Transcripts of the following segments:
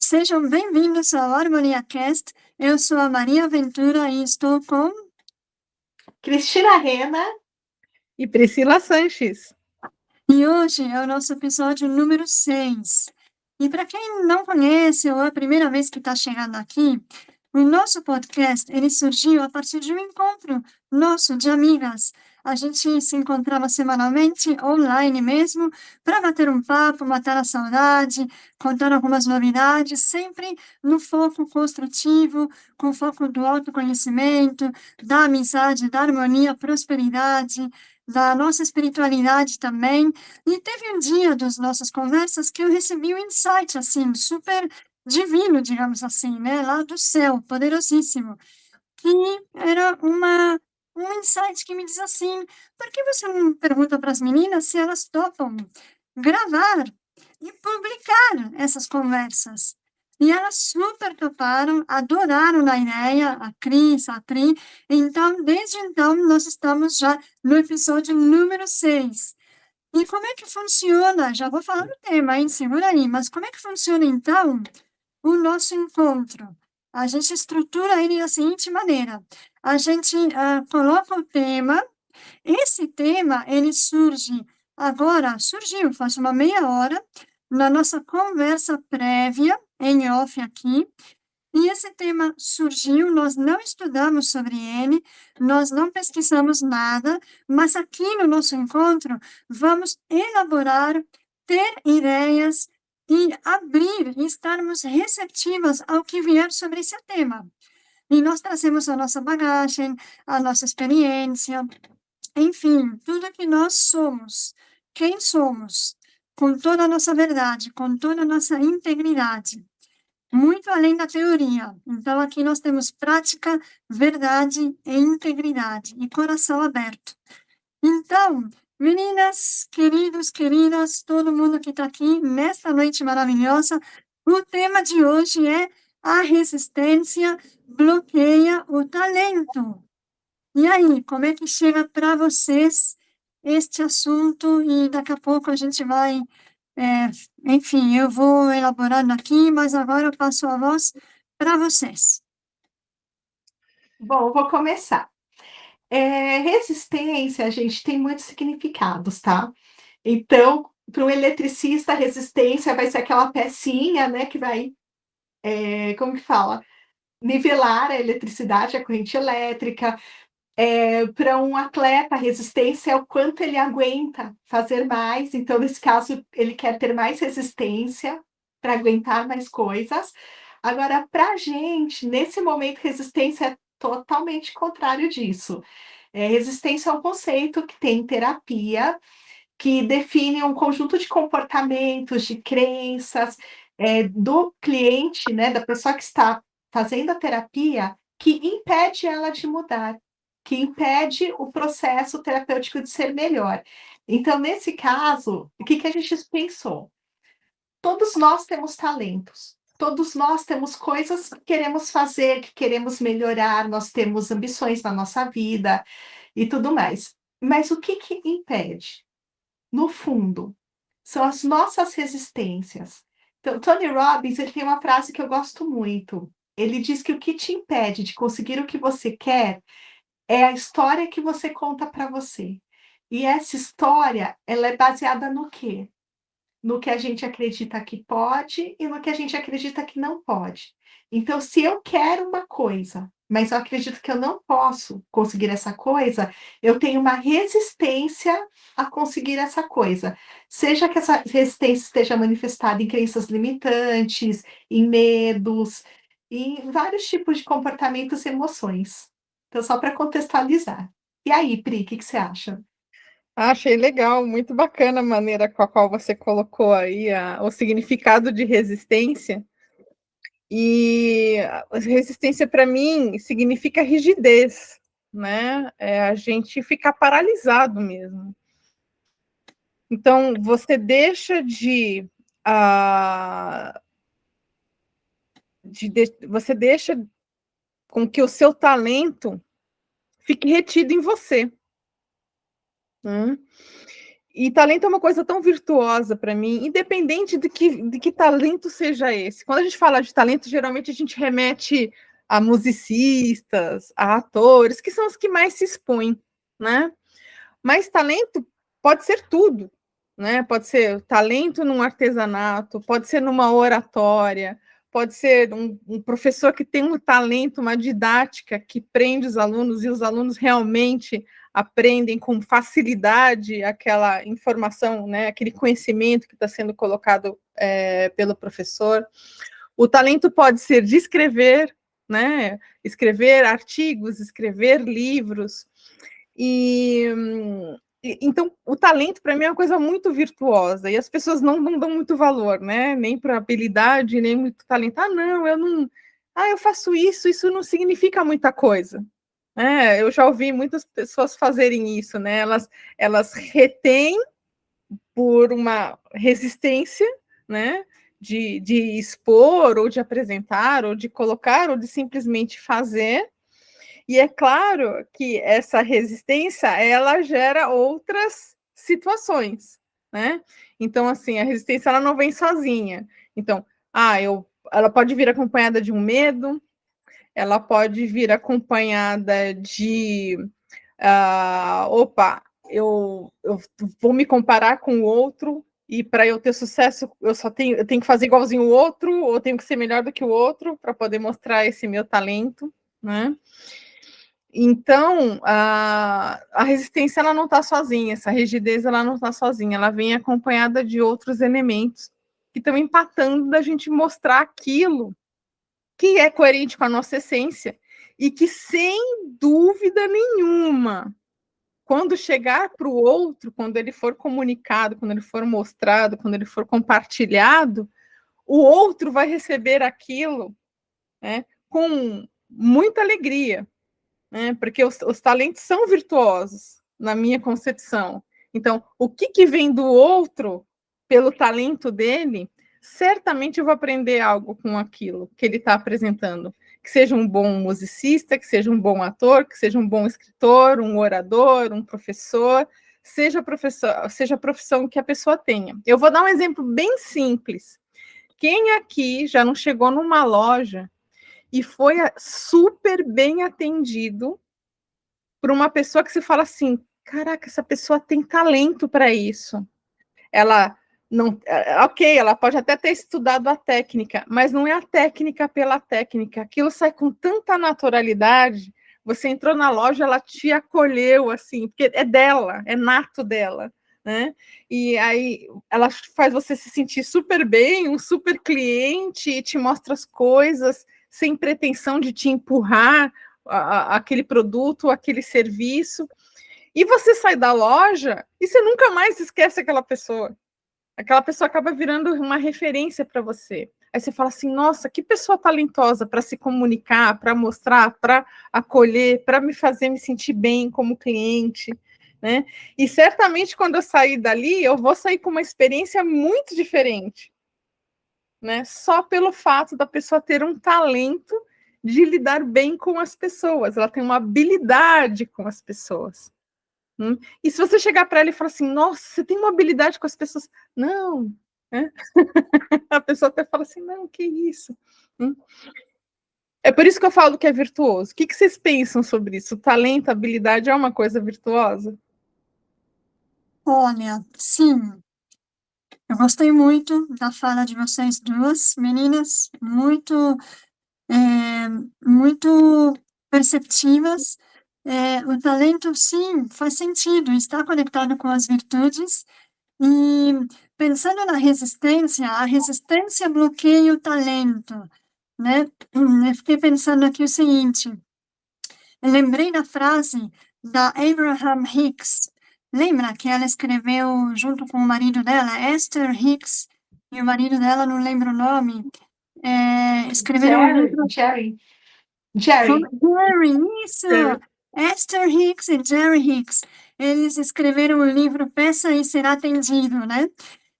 Sejam bem-vindos ao Harmonia Cast. Eu sou a Maria Ventura e estou com Cristina Rena e Priscila Sanches. E hoje é o nosso episódio número 6. E para quem não conhece ou é a primeira vez que está chegando aqui, o nosso podcast ele surgiu a partir de um encontro nosso de amigas. A gente se encontrava semanalmente, online mesmo, para bater um papo, matar a saudade, contar algumas novidades, sempre no foco construtivo, com foco do autoconhecimento, da amizade, da harmonia, prosperidade, da nossa espiritualidade também. E teve um dia das nossas conversas que eu recebi um insight, assim, super divino, digamos assim, né, lá do céu, poderosíssimo, que era um insight que me diz assim: por que você não pergunta para as meninas se elas topam gravar e publicar essas conversas? E elas super toparam, adoraram a ideia, a Cris, a Pri. Então, desde então, nós estamos já no episódio número 6. E como é que funciona? Já vou falar do tema, hein? Segura aí. Mas como é que funciona, então, o nosso encontro? A gente estrutura ele da seguinte maneira: a gente coloca o tema. Esse tema, ele surge agora, surgiu faz uma meia hora, na nossa conversa prévia, em off aqui, e esse tema surgiu, nós não estudamos sobre ele, nós não pesquisamos nada, mas aqui no nosso encontro vamos elaborar, ter ideias e abrir, e estarmos receptivas ao que vier sobre esse tema. E nós trazemos a nossa bagagem, a nossa experiência, enfim, tudo que nós somos, quem somos, com toda a nossa verdade, com toda a nossa integridade, muito além da teoria. Então, aqui nós temos prática, verdade e integridade, e coração aberto. Então, meninas, queridos, queridas, todo mundo que está aqui nesta noite maravilhosa, o tema de hoje é: a resistência bloqueia o talento. E aí, como é que chega para vocês este assunto? E daqui a pouco a gente vai, enfim, eu vou elaborando aqui, mas agora eu passo a voz para vocês. Bom, vou começar. Resistência, gente, tem muitos significados, tá? Então, para um eletricista, a resistência vai ser aquela pecinha, né, que vai, como que fala? Nivelar a eletricidade, a corrente elétrica. Para um atleta, a resistência é o quanto ele aguenta fazer mais. Então, nesse caso, ele quer ter mais resistência para aguentar mais coisas. Agora, para a gente, nesse momento, resistência é totalmente contrário disso. Resistência é um conceito que tem em terapia, que define um conjunto de comportamentos, de crenças, do cliente, né, da pessoa que está fazendo a terapia, que impede ela de mudar, que impede o processo terapêutico de ser melhor. Então, nesse caso, o que a gente pensou? Todos nós temos talentos. Todos nós temos coisas que queremos fazer, que queremos melhorar, nós temos ambições na nossa vida e tudo mais. Mas o que impede? No fundo, são as nossas resistências. Então, Tony Robbins, ele tem uma frase que eu gosto muito. Ele diz que o que te impede de conseguir o que você quer é a história que você conta para você. E essa história, ela é baseada no quê? No que a gente acredita que pode e no que a gente acredita que não pode. Então, se eu quero uma coisa, mas eu acredito que eu não posso conseguir essa coisa, eu tenho uma resistência a conseguir essa coisa. Seja que essa resistência esteja manifestada em crenças limitantes, em medos, em vários tipos de comportamentos e emoções. Então, só para contextualizar. E aí, Pri, o que você acha? Achei legal, muito bacana a maneira com a qual você colocou aí o significado de resistência. E a resistência, para mim, significa rigidez, né? É a gente ficar paralisado mesmo. Então, você deixa você deixa com que o seu talento fique retido em você. E talento é uma coisa tão virtuosa para mim, independente de que talento seja esse. Quando a gente fala de talento, geralmente a gente remete a musicistas, a atores, que são os que mais se expõem, né? Mas talento pode ser tudo, né? Pode ser talento num artesanato, pode ser numa oratória, pode ser um professor que tem um talento, uma didática que prende os alunos e os alunos realmente aprendem com facilidade aquela informação, né? Aquele conhecimento que está sendo colocado pelo professor. O talento pode ser de escrever, né? Escrever artigos, escrever livros. Então, o talento, para mim, é uma coisa muito virtuosa, e as pessoas não dão muito valor, né? Nem para habilidade, nem muito talento. Não, eu não. Eu faço isso não significa muita coisa. Eu já ouvi muitas pessoas fazerem isso, né? Elas retêm por uma resistência, né? De expor, ou de apresentar, ou de colocar, ou de simplesmente fazer. E é claro que essa resistência, ela gera outras situações, né? Então, assim, a resistência, ela não vem sozinha. Então, ela pode vir acompanhada de um medo, ela pode vir acompanhada de, eu vou me comparar com o outro, e para eu ter sucesso, eu tenho que fazer igualzinho o outro, ou tenho que ser melhor do que o outro, para poder mostrar esse meu talento, né? Então, a resistência, ela não está sozinha, essa rigidez, ela não está sozinha, ela vem acompanhada de outros elementos que estão empatando da gente mostrar aquilo que é coerente com a nossa essência e que, sem dúvida nenhuma, quando chegar para o outro, quando ele for comunicado, quando ele for mostrado, quando ele for compartilhado, o outro vai receber aquilo, né, com muita alegria, né, porque os talentos são virtuosos, na minha concepção. Então, o que vem do outro, pelo talento dele, certamente eu vou aprender algo com aquilo que ele está apresentando. Que seja um bom musicista, que seja um bom ator, que seja um bom escritor, um orador, um professor, seja a profissão que a pessoa tenha. Eu vou dar um exemplo bem simples. Quem aqui já não chegou numa loja e foi super bem atendido por uma pessoa que se fala assim, caraca, essa pessoa tem talento para isso. Ela não, ok, ela pode até ter estudado a técnica, mas não é a técnica pela técnica. Aquilo sai com tanta naturalidade. Você entrou na loja, ela te acolheu, assim, porque é dela, é nato dela, né? E aí ela faz você se sentir super bem, um super cliente, e te mostra as coisas sem pretensão de te empurrar aquele produto, aquele serviço. E você sai da loja e você nunca mais esquece aquela pessoa. Aquela pessoa acaba virando uma referência para você. Aí você fala assim, nossa, que pessoa talentosa para se comunicar, para mostrar, para acolher, para me fazer me sentir bem como cliente, né? E certamente quando eu sair dali, eu vou sair com uma experiência muito diferente, né? Só pelo fato da pessoa ter um talento de lidar bem com as pessoas. Ela tem uma habilidade com as pessoas. E se você chegar para ela e falar assim, nossa, você tem uma habilidade com as pessoas? Não, né? A pessoa até fala assim, não, que isso? É por isso que eu falo que é virtuoso. O que vocês pensam sobre isso? O talento, a habilidade é uma coisa virtuosa? Olha, sim, eu gostei muito da fala de vocês duas, meninas, muito perceptivas. O talento, sim, faz sentido, está conectado com as virtudes. E pensando na resistência, a resistência bloqueia o talento, né? Eu fiquei pensando aqui o seguinte, eu lembrei da frase da Abraham Hicks. Lembra que ela escreveu junto com o marido dela, Esther Hicks, e o marido dela, não lembro o nome, escreveram um livro... Jerry. Jerry, isso! Esther Hicks e Jerry Hicks. Eles escreveram o livro Peça e Será Atendido, né?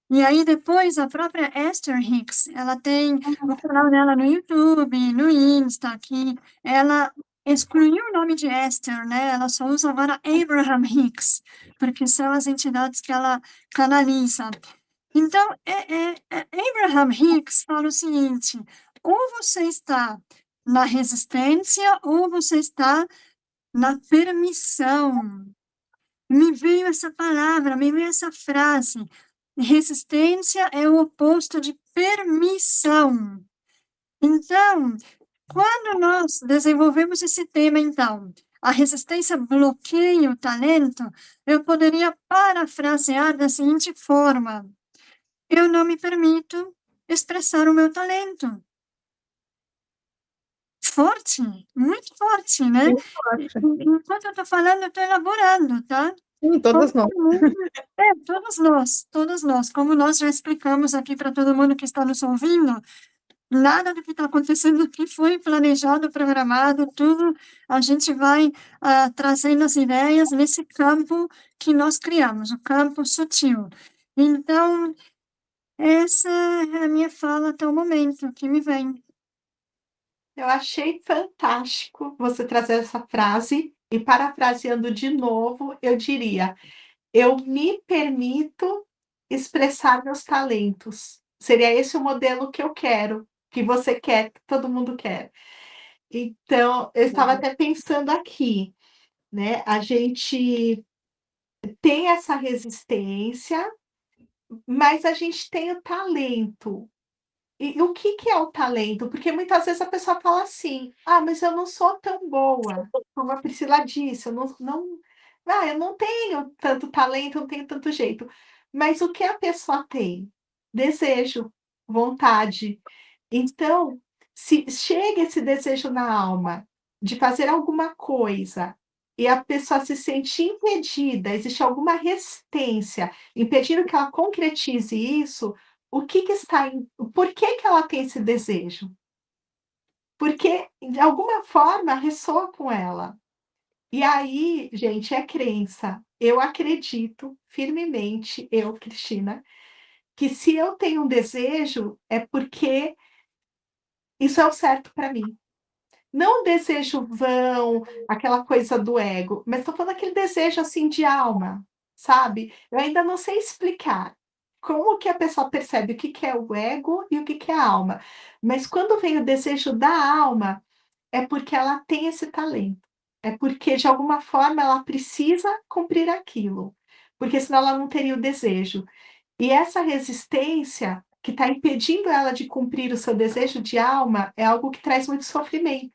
E aí depois a própria Esther Hicks, ela tem o canal dela no YouTube, no Insta, que ela excluiu o nome de Esther, né? Ela só usa agora Abraham Hicks, porque são as entidades que ela canaliza. Então, Abraham Hicks fala o seguinte: ou você está na resistência, ou você está na permissão. Me veio essa palavra, me veio essa frase. Resistência é o oposto de permissão. Então, quando nós desenvolvemos esse tema, então, a resistência bloqueia o talento, eu poderia parafrasear da seguinte forma: eu não me permito expressar o meu talento. Forte, muito forte, né? Muito forte. Enquanto eu estou falando, eu estou elaborando, tá? Sim, todas nós. Todos nós, como nós já explicamos aqui para todo mundo que está nos ouvindo, nada do que está acontecendo aqui foi planejado, programado, tudo a gente vai trazendo as ideias nesse campo que nós criamos, o campo sutil. Então, essa é a minha fala até o momento que me vem. Eu achei fantástico você trazer essa frase e parafraseando de novo, eu diria: eu me permito expressar meus talentos. Seria esse o modelo que eu quero, que você quer, que todo mundo quer. Então, eu estava até pensando aqui, né? A gente tem essa resistência, mas a gente tem o talento. E o que que é o talento? Porque muitas vezes a pessoa fala assim: "Ah, mas eu não sou tão boa", como a Priscila disse, eu não tenho tanto talento, eu não tenho tanto jeito". Mas o que a pessoa tem? Desejo, vontade. Então, se chega esse desejo na alma de fazer alguma coisa e a pessoa se sente impedida, existe alguma resistência impedindo que ela concretize isso, o que que está em por que que ela tem esse desejo? Porque, de alguma forma, ressoa com ela. E aí, gente, é crença. Eu acredito firmemente, eu, Cristina, que se eu tenho um desejo, é porque isso é o certo para mim. Não um desejo vão, aquela coisa do ego, mas estou falando aquele desejo, assim, de alma, sabe. Eu ainda não sei explicar como que a pessoa percebe o que que é o ego e o que que é a alma, mas quando vem o desejo da alma, é porque ela tem esse talento, é porque de alguma forma ela precisa cumprir aquilo, porque senão ela não teria o desejo. E essa resistência que está impedindo ela de cumprir o seu desejo de alma, é algo que traz muito sofrimento.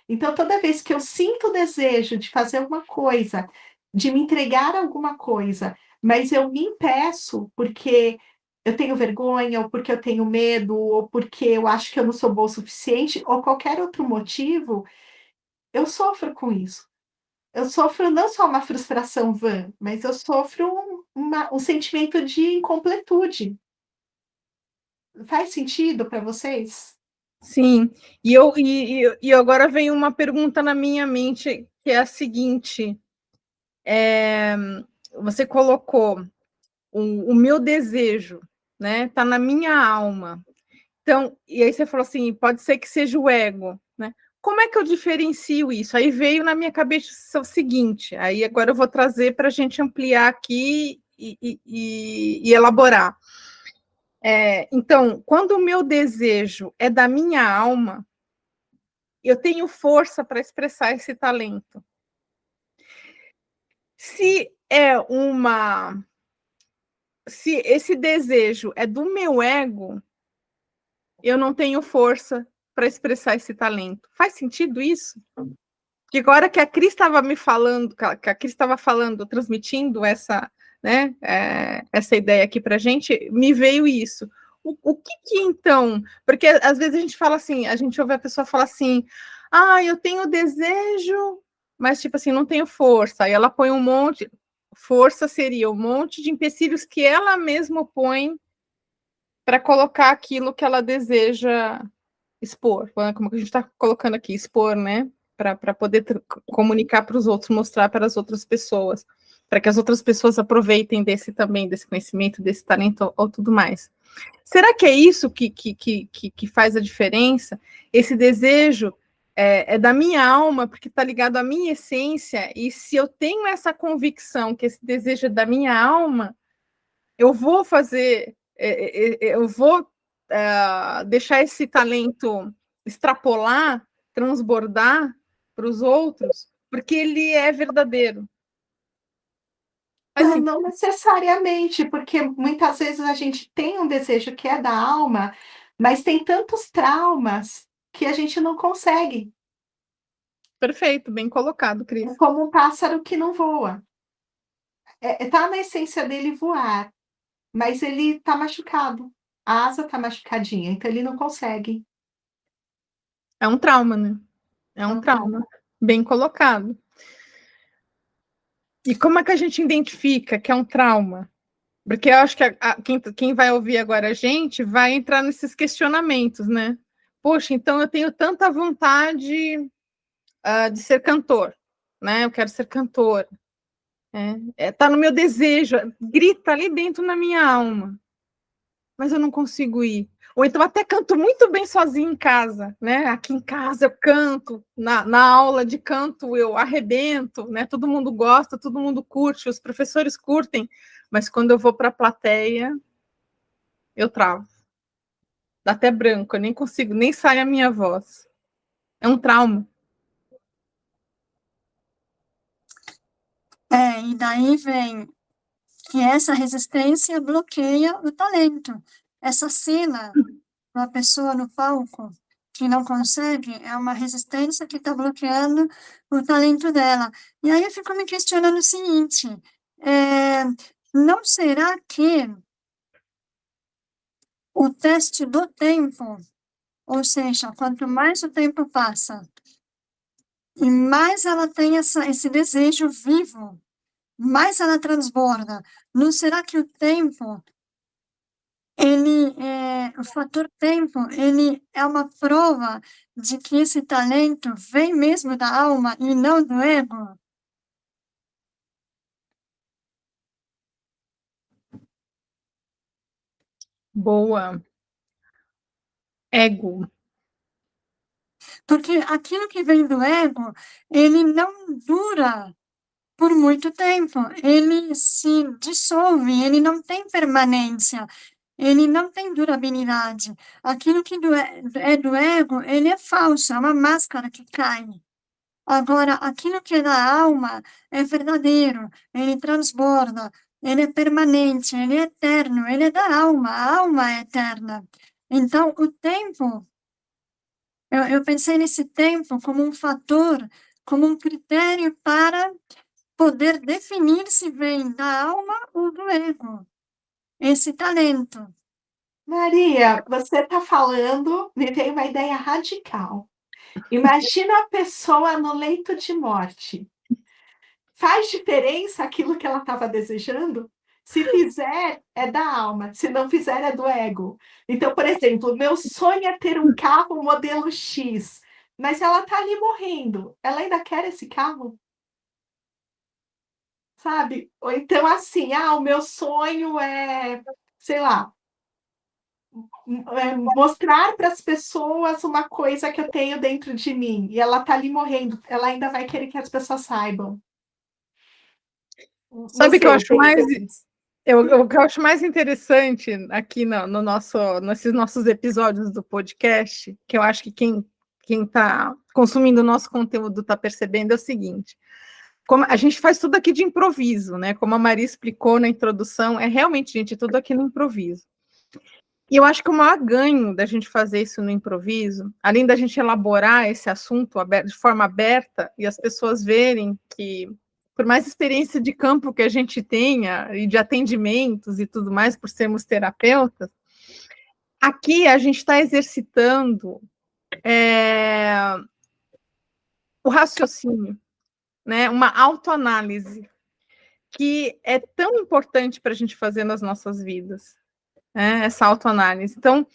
Então, toda vez que eu sinto o desejo de fazer alguma coisa, de me entregar a alguma coisa, mas eu me impeço porque eu tenho vergonha, ou porque eu tenho medo, ou porque eu acho que eu não sou boa o suficiente, ou qualquer outro motivo, eu sofro com isso. Eu sofro não só uma frustração vã, mas eu sofro um sentimento de incompletude. Faz sentido para vocês? Sim, e agora vem uma pergunta na minha mente, que é a seguinte: você colocou o meu desejo, né? Tá na minha alma. Então, e aí você falou assim, pode ser que seja o ego, né? Como é que eu diferencio isso? Aí veio na minha cabeça o seguinte, aí agora eu vou trazer para a gente ampliar aqui e elaborar. Então, quando o meu desejo é da minha alma, eu tenho força para expressar esse talento. Se esse desejo é do meu ego, eu não tenho força para expressar esse talento. Faz sentido isso? Porque agora que a Cris estava me falando, que a Cris estava falando, transmitindo essa, né, essa ideia aqui para a gente, me veio isso. O que então? Porque às vezes a gente fala assim, a gente ouve a pessoa falar assim, eu tenho desejo, mas tipo assim, não tenho força. Aí ela põe um monte, força seria um monte de empecilhos que ela mesma põe para colocar aquilo que ela deseja expor, como a gente está colocando aqui, expor, né? Para poder comunicar para os outros, mostrar para as outras pessoas, para que as outras pessoas aproveitem desse conhecimento, desse talento ou tudo mais. Será que é isso que faz a diferença? Esse desejo é da minha alma, porque está ligado à minha essência, e se eu tenho essa convicção que esse desejo é da minha alma, eu vou fazer, eu vou deixar esse talento extrapolar, transbordar para os outros, porque ele é verdadeiro. Assim, não necessariamente, porque muitas vezes a gente tem um desejo que é da alma, mas tem tantos traumas que a gente não consegue. Perfeito, bem colocado, Cris. É como um pássaro que não voa. Tá na essência dele voar, mas ele tá machucado. A asa tá machucadinha, então ele não consegue. É um trauma, né? É um trauma. Bem colocado. E como é que a gente identifica que é um trauma? Porque eu acho que quem vai ouvir agora a gente vai entrar nesses questionamentos, né? Poxa, então eu tenho tanta vontade de ser cantor, né? Eu quero ser cantor. Tá no meu desejo, grita ali dentro na minha alma, mas eu não consigo ir. Ou então até canto muito bem sozinho em casa, né? Aqui em casa eu canto, na aula de canto eu arrebento, né? Todo mundo gosta, todo mundo curte, os professores curtem, mas quando eu vou para a plateia, eu travo. Dá até branco, eu nem consigo, nem sai a minha voz. É um trauma. E daí vem que essa resistência bloqueia o talento. Essa cena, uma pessoa no palco que não consegue, é uma resistência que está bloqueando o talento dela. E aí eu fico me questionando o seguinte: não será que o teste do tempo, ou seja, quanto mais o tempo passa e mais ela tem esse desejo vivo, mais ela transborda, não será que o tempo o fator tempo, ele é uma prova de que esse talento vem mesmo da alma e não do ego? Boa. Ego. Porque aquilo que vem do ego, ele não dura por muito tempo, ele se dissolve, ele não tem permanência, ele não tem durabilidade. Aquilo que é do ego, ele é falso, é uma máscara que cai. Agora, aquilo que é da alma é verdadeiro, ele transborda, ele é permanente, ele é eterno, ele é da alma, a alma é eterna. Então, o tempo, eu pensei nesse tempo como um fator, como um critério para poder definir se vem da alma ou do ego, esse talento. Maria, você está falando, me veio uma ideia radical. Imagina a pessoa no leito de morte. Faz diferença aquilo que ela estava desejando? Se fizer, é da alma. Se não fizer, é do ego. Então, por exemplo, meu sonho é ter um carro modelo X, mas ela está ali morrendo. Ela ainda quer esse carro? Sabe? Ou então, assim, o meu sonho é, sei lá, mostrar para as pessoas uma coisa que eu tenho dentro de mim. E ela está ali morrendo. Ela ainda vai querer que as pessoas saibam. Não Sabe o que eu sei, acho mais o que eu acho mais interessante aqui nesses nossos episódios do podcast, que eu acho que quem está consumindo o nosso conteúdo está percebendo, é o seguinte: como a gente faz tudo aqui de improviso, né? Como a Maria explicou na introdução, é realmente, gente, tudo aqui no improviso. E eu acho que o maior ganho da gente fazer isso no improviso, além da gente elaborar esse assunto de forma aberta e as pessoas verem que, por mais experiência de campo que a gente tenha, e de atendimentos e tudo mais, por sermos terapeutas, aqui a gente está exercitando o raciocínio, né? Uma autoanálise, que é tão importante para a gente fazer nas nossas vidas, né? Essa autoanálise. Então,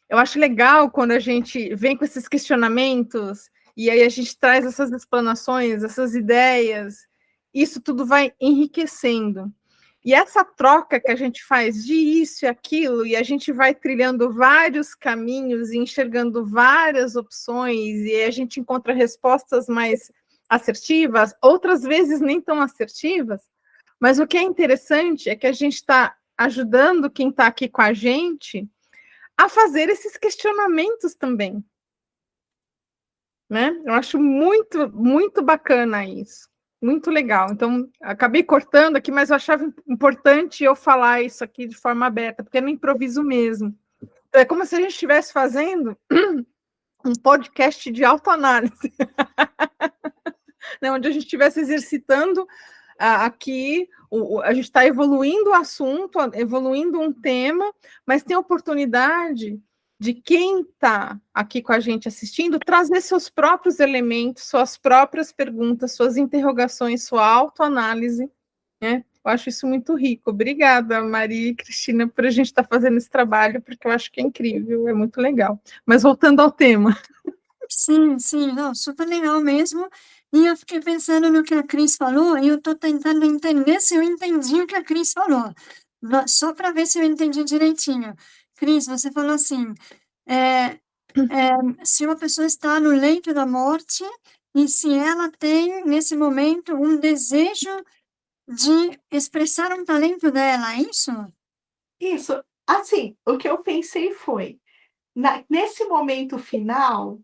eu acho legal quando a gente vem com esses questionamentos e aí a gente traz essas explanações, essas ideias, isso tudo vai enriquecendo. E essa troca que a gente faz de isso e aquilo, e a gente vai trilhando vários caminhos e enxergando várias opções, e a gente encontra respostas mais assertivas, outras vezes nem tão assertivas, mas o que é interessante é que a gente está ajudando quem está aqui com a gente a fazer esses questionamentos também, né? Eu acho muito, muito bacana isso. Muito legal. Então, acabei cortando aqui, mas eu achava importante eu falar isso aqui de forma aberta, porque é no improviso mesmo. Então, é como se a gente estivesse fazendo um podcast de autoanálise, né? Onde a gente estivesse exercitando aqui, a gente está evoluindo o assunto, evoluindo um tema, mas tem a oportunidade de quem está aqui com a gente assistindo trazer seus próprios elementos, suas próprias perguntas, suas interrogações, sua autoanálise, né? Eu acho isso muito rico. Obrigada, Maria e Cristina, por a gente estar fazendo esse trabalho, porque eu acho que é incrível, é muito legal. Mas voltando ao tema. Sim, sim, não, super legal mesmo. E eu fiquei pensando no que a Cris falou, e eu estou tentando entender se eu entendi o que a Cris falou. Só para ver se eu entendi direitinho. Cris, você falou assim, é, se uma pessoa está no leito da morte e se ela tem, nesse momento, um desejo de expressar um talento dela, é isso? Isso. Assim, o que eu pensei foi, nesse momento final,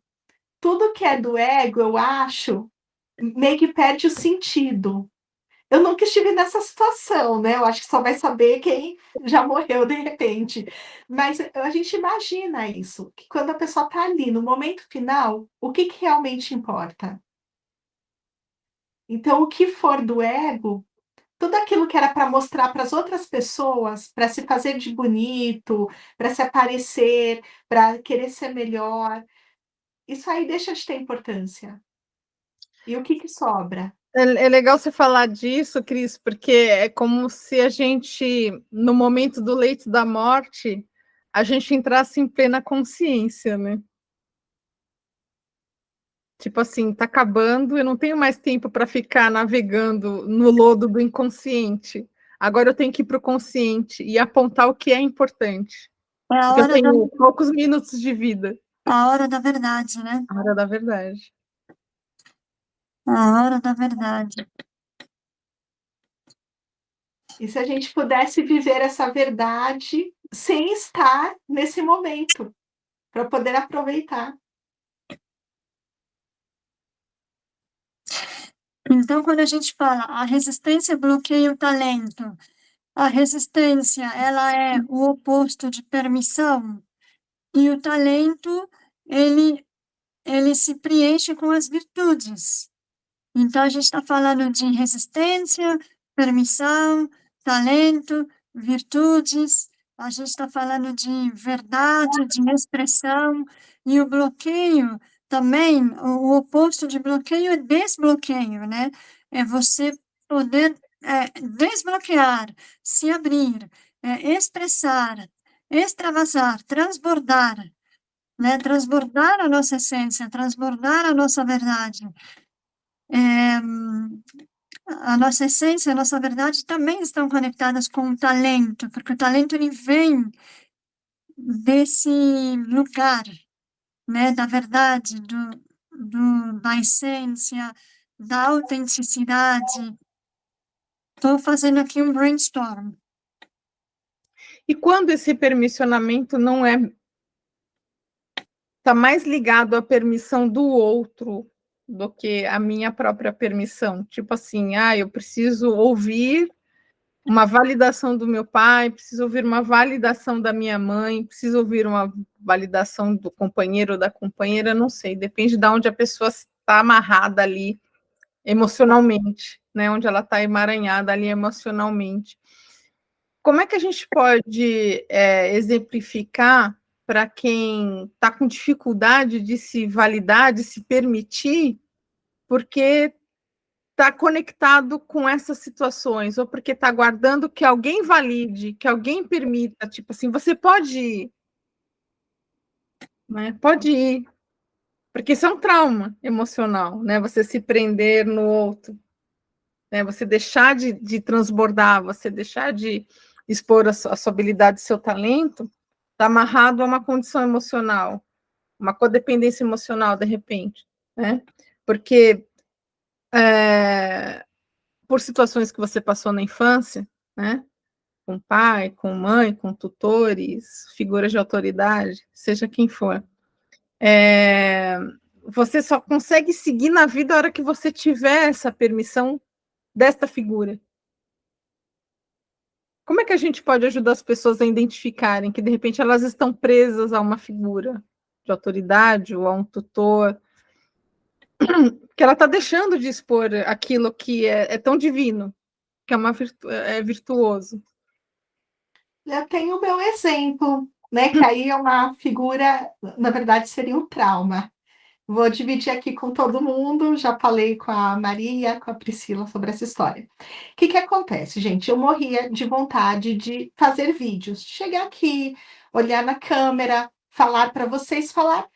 tudo que é do ego, eu acho, meio que perde o sentido. Eu nunca estive nessa situação, né, eu acho que só vai saber quem já morreu de repente. Mas a gente imagina isso, que quando a pessoa está ali no momento final, o que que realmente importa? Então o que for do ego, tudo aquilo que era para mostrar para as outras pessoas, para se fazer de bonito, para se aparecer, para querer ser melhor, isso aí deixa de ter importância. E o que que sobra? É legal você falar disso, Cris, porque é como se a gente, no momento do leito da morte, a gente entrasse em plena consciência, né? Tipo assim, tá acabando, eu não tenho mais tempo para ficar navegando no lodo do inconsciente. Agora eu tenho que ir para o consciente e apontar o que é importante. É Porque eu tenho poucos minutos de vida. a hora da verdade, né? A hora da verdade. A hora da verdade. E se a gente pudesse viver essa verdade sem estar nesse momento, para poder aproveitar. Então, quando a gente fala a resistência bloqueia o talento, a resistência, ela é o oposto de permissão, e o talento, ele, ele se preenche com as virtudes. Então, a gente está falando de resistência, permissão, talento, virtudes, a gente está falando de verdade, de expressão, e o bloqueio também, o oposto de bloqueio é desbloqueio, né? É você poder desbloquear, se abrir, expressar, extravasar, transbordar, né? Transbordar a nossa essência, transbordar a nossa verdade. É, a nossa essência, a nossa verdade também estão conectadas com o talento, porque o talento ele vem desse lugar, né, da verdade, da essência, da autenticidade. Estou fazendo aqui um brainstorm. E quando esse permissionamento não é, está mais ligado à permissão do outro do que a minha própria permissão. Tipo assim, eu preciso ouvir uma validação do meu pai, preciso ouvir uma validação da minha mãe, preciso ouvir uma validação do companheiro ou da companheira, não sei, depende de onde a pessoa está amarrada ali emocionalmente, né? Onde ela está emaranhada ali emocionalmente. Como é que a gente pode exemplificar para quem está com dificuldade de se validar, de se permitir, porque está conectado com essas situações, ou porque está aguardando que alguém valide, que alguém permita, tipo assim, você pode ir, né? Pode ir, porque isso é um trauma emocional, né? Você se prender no outro. né? Você deixar de transbordar, você deixar de expor a sua habilidade, seu talento, está amarrado a uma condição emocional, uma codependência emocional, de repente, né? Porque por situações que você passou na infância, né? Com pai, com mãe, com tutores, figuras de autoridade, seja quem for. Você só consegue seguir na vida a hora que você tiver essa permissão desta figura. Como é que a gente pode ajudar as pessoas a identificarem que, de repente, elas estão presas a uma figura de autoridade ou a um tutor, que ela está deixando de expor aquilo que é tão divino, que é virtuoso? Eu tenho o meu exemplo, né? Que aí é uma figura, na verdade, seria um trauma. Vou dividir aqui com todo mundo. Já falei com a Maria, com a Priscila sobre essa história. O que que acontece, gente? Eu morria de vontade de fazer vídeos, chegar aqui, olhar na câmera, falar para vocês, falar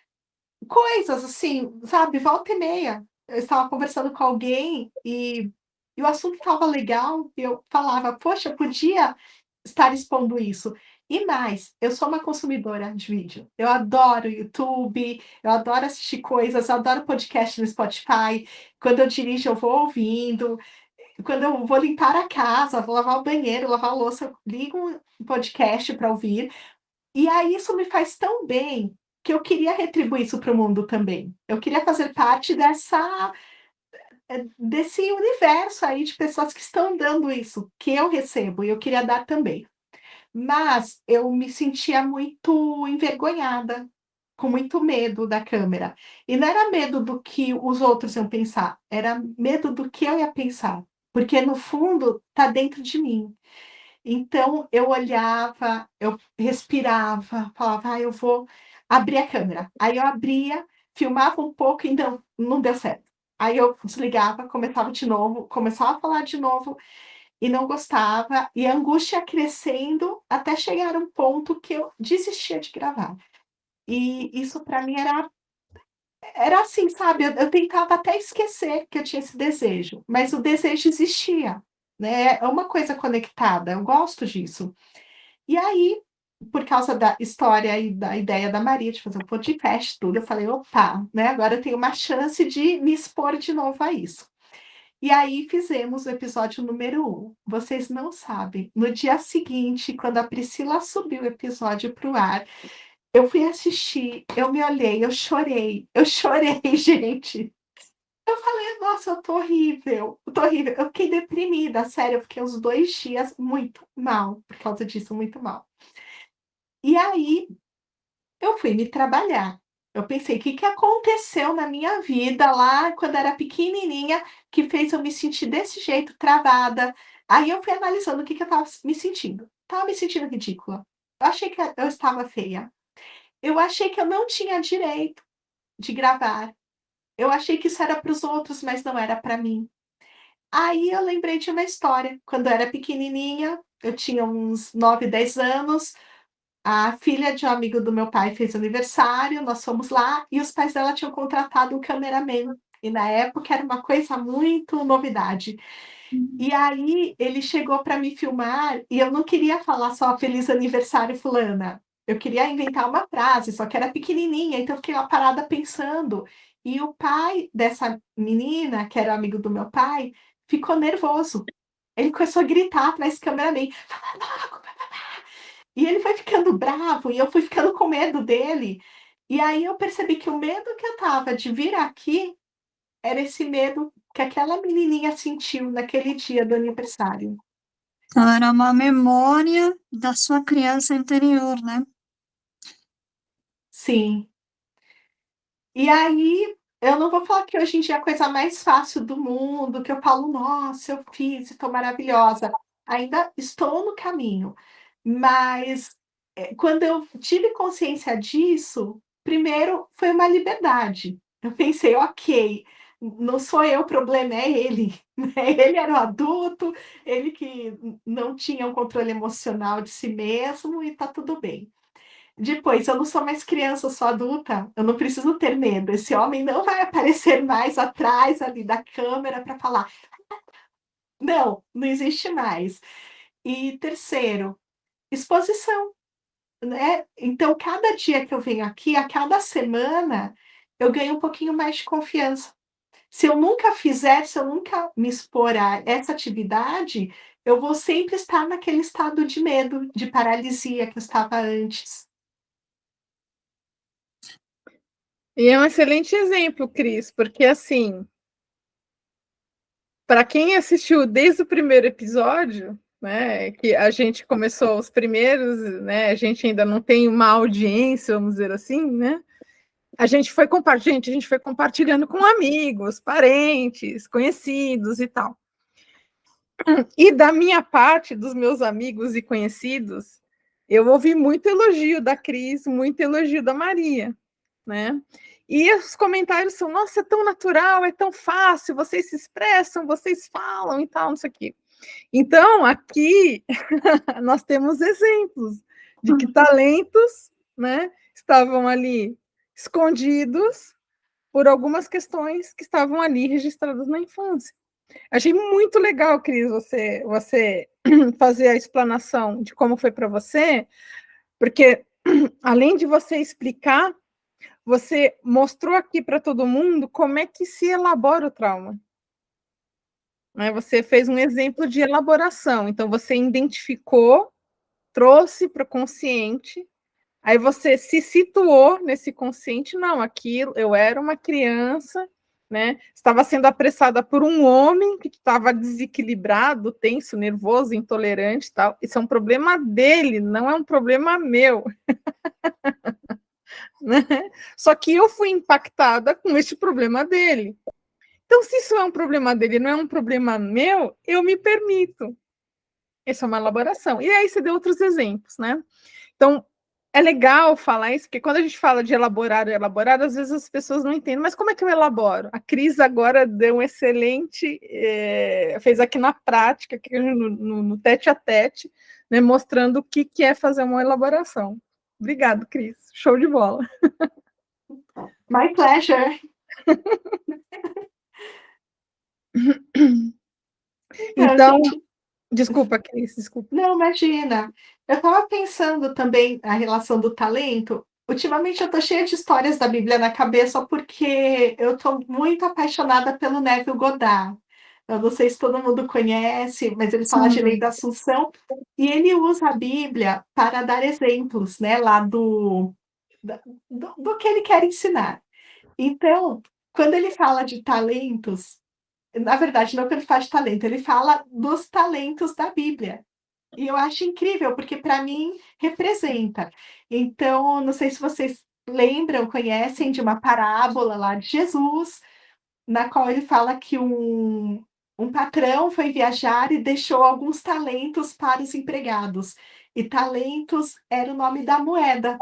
coisas assim, sabe? Volta e meia. Eu estava conversando com alguém e o assunto estava legal, e eu falava, poxa, podia estar expondo isso. E mais, eu sou uma consumidora de vídeo. Eu adoro YouTube, eu adoro assistir coisas, eu adoro podcast no Spotify. Quando eu dirijo, eu vou ouvindo. Quando eu vou limpar a casa, vou lavar o banheiro, lavar a louça, eu ligo um podcast para ouvir. E aí isso me faz tão bem que eu queria retribuir isso para o mundo também. Eu queria fazer parte desse universo aí de pessoas que estão dando isso, que eu recebo, e eu queria dar também. Mas eu me sentia muito envergonhada, com muito medo da câmera. E não era medo do que os outros iam pensar, era medo do que eu ia pensar, porque no fundo está dentro de mim. Então eu olhava, eu respirava, falava: "Ah, eu vou abrir a câmera". Aí eu abria, filmava um pouco e não deu certo. Aí eu desligava, começava de novo, começava a falar de novo e não gostava, e a angústia crescendo até chegar a um ponto que eu desistia de gravar. E isso para mim era assim, sabe, eu tentava até esquecer que eu tinha esse desejo, mas o desejo existia, né, é uma coisa conectada, eu gosto disso. E aí, por causa da história e da ideia da Maria de fazer um podcast, tudo, eu falei: "Opa, né, agora eu tenho uma chance de me expor de novo a isso". E aí fizemos o episódio número 1. Vocês não sabem, no dia seguinte, quando a Priscila subiu o episódio para o ar, eu fui assistir, eu me olhei, eu chorei, gente. Eu falei: "Nossa, eu tô horrível". Eu fiquei deprimida, sério, eu fiquei uns 2 dias muito mal, por causa disso, muito mal. E aí eu fui me trabalhar. Eu pensei: "Que que aconteceu na minha vida lá quando era pequenininha, que fez eu me sentir desse jeito, travada?". Aí eu fui analisando o que que eu estava me sentindo. Estava me sentindo ridícula. Eu achei que eu estava feia. Eu achei que eu não tinha direito de gravar. Eu achei que isso era para os outros, mas não era para mim. Aí eu lembrei de uma história. Quando eu era pequenininha, eu tinha uns 9, 10 anos, a filha de um amigo do meu pai fez aniversário, nós fomos lá e os pais dela tinham contratado um cameraman. E na época era uma coisa muito novidade. E aí ele chegou para me filmar e eu não queria falar só feliz aniversário fulana. Eu queria inventar uma frase, só que era pequenininha, então eu fiquei lá parada pensando. E o pai dessa menina, que era amigo do meu pai, ficou nervoso. Ele começou a gritar atrás do cameraman: "Fala logo". E ele foi ficando bravo e eu fui ficando com medo dele. E aí eu percebi que o medo que eu estava de vir aqui era esse medo que aquela menininha sentiu naquele dia do aniversário. Então, era uma memória da sua criança interior, né? Sim. E aí, eu não vou falar que hoje em dia é a coisa mais fácil do mundo, que eu falo: "Nossa, eu fiz, estou maravilhosa". Ainda estou no caminho, mas, quando eu tive consciência disso, primeiro foi uma liberdade. Eu pensei: "Ok, não sou eu o problema, é ele", né, ele era o adulto, ele que não tinha um controle emocional de si mesmo e tá tudo bem. Depois, eu não sou mais criança, eu sou adulta, eu não preciso ter medo, esse homem não vai aparecer mais atrás ali da câmera para falar. não existe mais. E terceiro, exposição, né. Então cada dia que eu venho aqui, a cada semana, eu ganho um pouquinho mais de confiança. Se eu nunca fizer, se eu nunca me expor a essa atividade, eu vou sempre estar naquele estado de medo, de paralisia que eu estava antes. E é um excelente exemplo, Cris, porque assim, para quem assistiu desde o primeiro episódio, né, que a gente começou os primeiros, né, a gente ainda não tem uma audiência, vamos dizer assim, né? A gente foi compartilhando com amigos, parentes, conhecidos e tal. E da minha parte, dos meus amigos e conhecidos, eu ouvi muito elogio da Cris, muito elogio da Maria, né? E os comentários são: nossa, é tão natural, é tão fácil, vocês se expressam, vocês falam e tal, não sei o quê. Então, aqui nós temos exemplos de que talentos, né, estavam ali escondidos por algumas questões que estavam ali registradas na infância. Achei muito legal, Cris, você fazer a explanação de como foi para você, porque além de você explicar, você mostrou aqui para todo mundo como é que se elabora o trauma. Né? Você fez um exemplo de elaboração, então você identificou, trouxe para o consciente. Aí você se situou nesse consciente, não, aquilo, eu era uma criança, né? Estava sendo apressada por um homem que estava desequilibrado, tenso, nervoso, intolerante e tal. Isso é um problema dele, não é um problema meu. Né? Só que eu fui impactada com este problema dele. Então, se isso é um problema dele, não é um problema meu, eu me permito. Essa é uma elaboração. E aí você deu outros exemplos, né? Então, é legal falar isso, porque quando a gente fala de elaborar, às vezes as pessoas não entendem, mas como é que eu elaboro? A Cris agora deu um excelente, fez aqui na prática, aqui no tete a tete, né, mostrando o que é fazer uma elaboração. Obrigado, Cris. Show de bola. My pleasure. Então, Então, gente, desculpa, Cris, desculpa. não, imagina. Eu estava pensando também a relação do talento. Ultimamente eu tô cheia de histórias da Bíblia na cabeça, porque eu tô muito apaixonada pelo Neville Goddard. Eu não sei se todo mundo conhece, mas ele fala de Lei Sim. da Assunção, e ele usa a Bíblia para dar exemplos, né, lá da do que ele quer ensinar. Então, quando ele fala de talentos, na verdade, não que ele fala de talento, ele fala dos talentos da Bíblia. E eu acho incrível, porque para mim representa. Então, não sei se vocês lembram, conhecem de uma parábola lá de Jesus, na qual ele fala que um patrão foi viajar e deixou alguns talentos para os empregados. E talentos era o nome da moeda,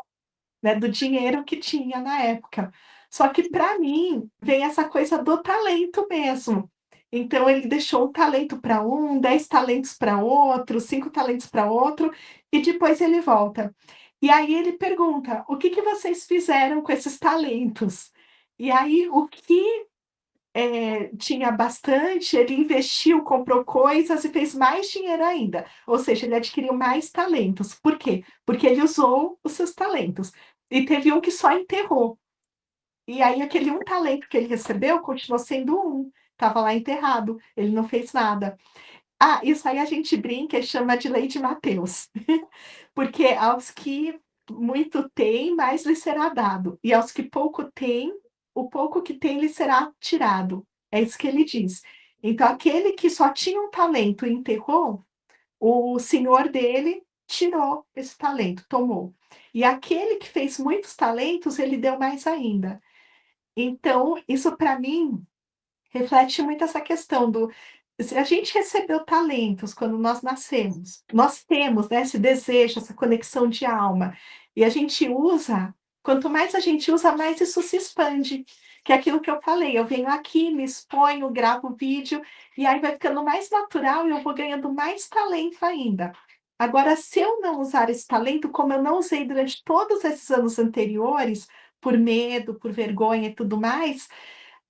né, do dinheiro que tinha na época. Só que para mim vem essa coisa do talento mesmo. Então ele deixou um talento para um, 10 talentos para outro, 5 talentos para outro, e depois ele volta. E aí ele pergunta: "O que que vocês fizeram com esses talentos?". E aí o que, tinha bastante, ele investiu, comprou coisas e fez mais dinheiro ainda. Ou seja, ele adquiriu mais talentos. Por quê? Porque ele usou os seus talentos. E teve um que só enterrou. E aí aquele um talento que ele recebeu continuou sendo um, estava lá enterrado, ele não fez nada. Ah, isso aí a gente brinca e chama de lei de Mateus, porque aos que muito têm, mais lhes será dado, e aos que pouco têm, o pouco que tem lhe será tirado. É isso que ele diz. Então aquele que só tinha um talento e enterrou, o senhor dele tirou esse talento, tomou. E aquele que fez muitos talentos, ele deu mais ainda. Então, isso para mim reflete muito essa questão do se a gente recebeu talentos quando nós nascemos, nós temos, né, esse desejo, essa conexão de alma, e a gente usa, quanto mais a gente usa, mais isso se expande. Que é aquilo que eu falei, eu venho aqui, me exponho, gravo vídeo, e aí vai ficando mais natural e eu vou ganhando mais talento ainda. Agora, se eu não usar esse talento, como eu não usei durante todos esses anos anteriores, por medo, por vergonha e tudo mais,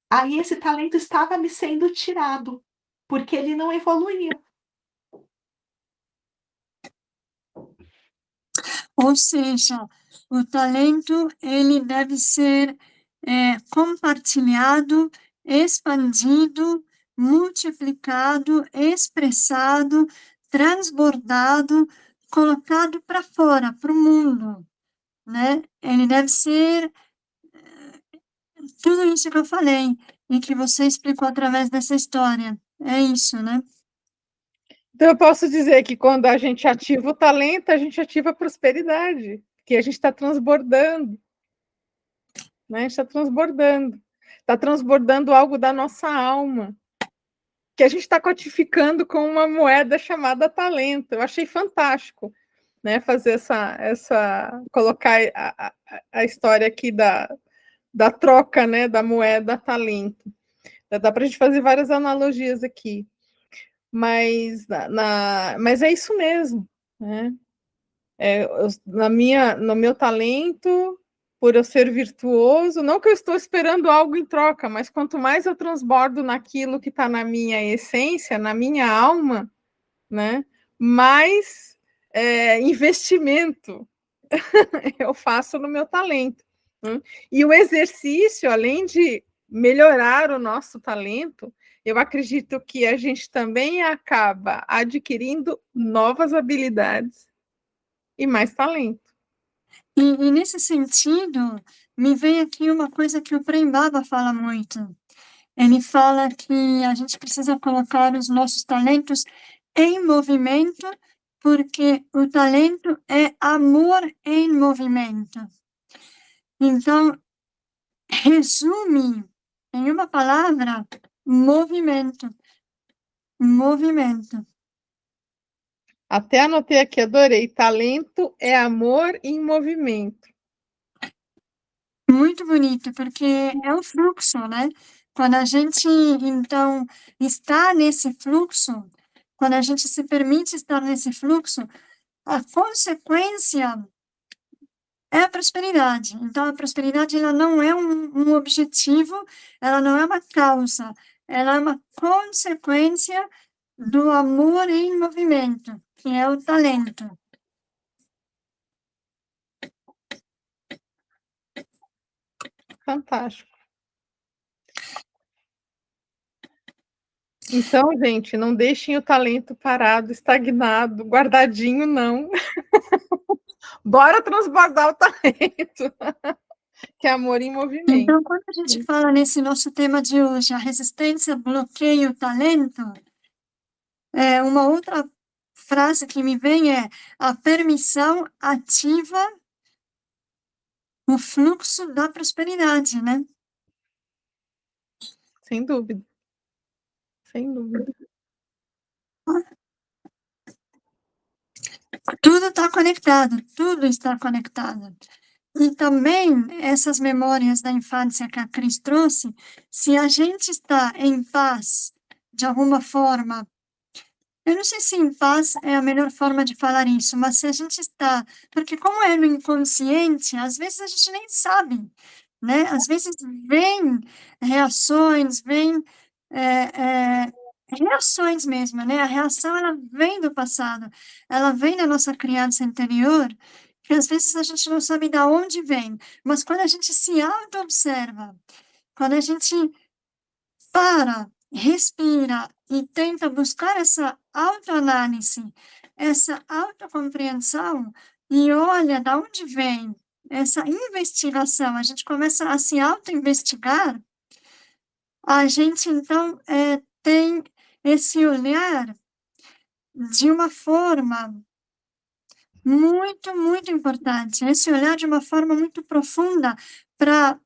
aí esse talento estava me sendo tirado. porque ele não evoluiu. Ou seja, o talento ele deve ser compartilhado, expandido, multiplicado, expressado, transbordado, colocado para fora, para o mundo, né? Ele deve ser tudo isso que eu falei e que você explicou através dessa história. É isso, né? Então, eu posso dizer que quando a gente ativa o talento, a gente ativa a prosperidade, que a gente está transbordando, né? A gente está transbordando algo da nossa alma, que a gente está codificando com uma moeda chamada talento. Eu achei fantástico, né? Fazer colocar a história aqui da troca, né? Da moeda talento. Dá para a gente fazer várias analogias aqui. Mas é isso mesmo, né? No meu talento, por eu ser virtuoso, não que eu estou esperando algo em troca, mas quanto mais eu transbordo naquilo que está na minha essência, na minha alma, né? Mais investimento eu faço no meu talento. Né? E o exercício, além de melhorar o nosso talento, eu acredito que a gente também acaba adquirindo novas habilidades e mais talento. E nesse sentido, me vem aqui uma coisa que o Prem Baba fala muito. Ele fala que a gente precisa colocar os nossos talentos em movimento, porque o talento é amor em movimento. Então, resume em uma palavra: movimento. Movimento. Até anotei aqui, adorei. Talento é amor em movimento. Muito bonito, porque é um fluxo, né? Quando a gente, então, está nesse fluxo, quando a gente se permite estar nesse fluxo, a consequência é a prosperidade. Então, a prosperidade ela não é um objetivo, ela não é uma causa, ela é uma consequência do amor em movimento, que é o talento. Fantástico. Então, gente, não deixem o talento parado, estagnado, guardadinho, não. Bora transbordar o talento, que é amor em movimento. Então, quando a gente fala nesse nosso tema de hoje, a resistência bloqueia o talento, uma outra frase que me vem é: a permissão ativa o fluxo da prosperidade, né? Sem dúvida. Sem dúvida. Tudo está conectado, tudo está conectado. E também essas memórias da infância que a Cris trouxe, se a gente está em paz, de alguma forma, eu não sei se em paz é a melhor forma de falar isso, mas se a gente está, porque como é no inconsciente, às vezes a gente nem sabe, né? Às vezes vem reações, vem reações mesmo, né? A reação ela vem do passado, ela vem da nossa criança interior, que às vezes a gente não sabe de onde vem, mas quando a gente se auto-observa, quando a gente para, respira e tenta buscar essa autoanálise, essa autocompreensão e olha de onde vem essa investigação, a gente começa a se auto-investigar, a gente então tem esse olhar de uma forma muito, muito importante, esse olhar de uma forma muito profunda para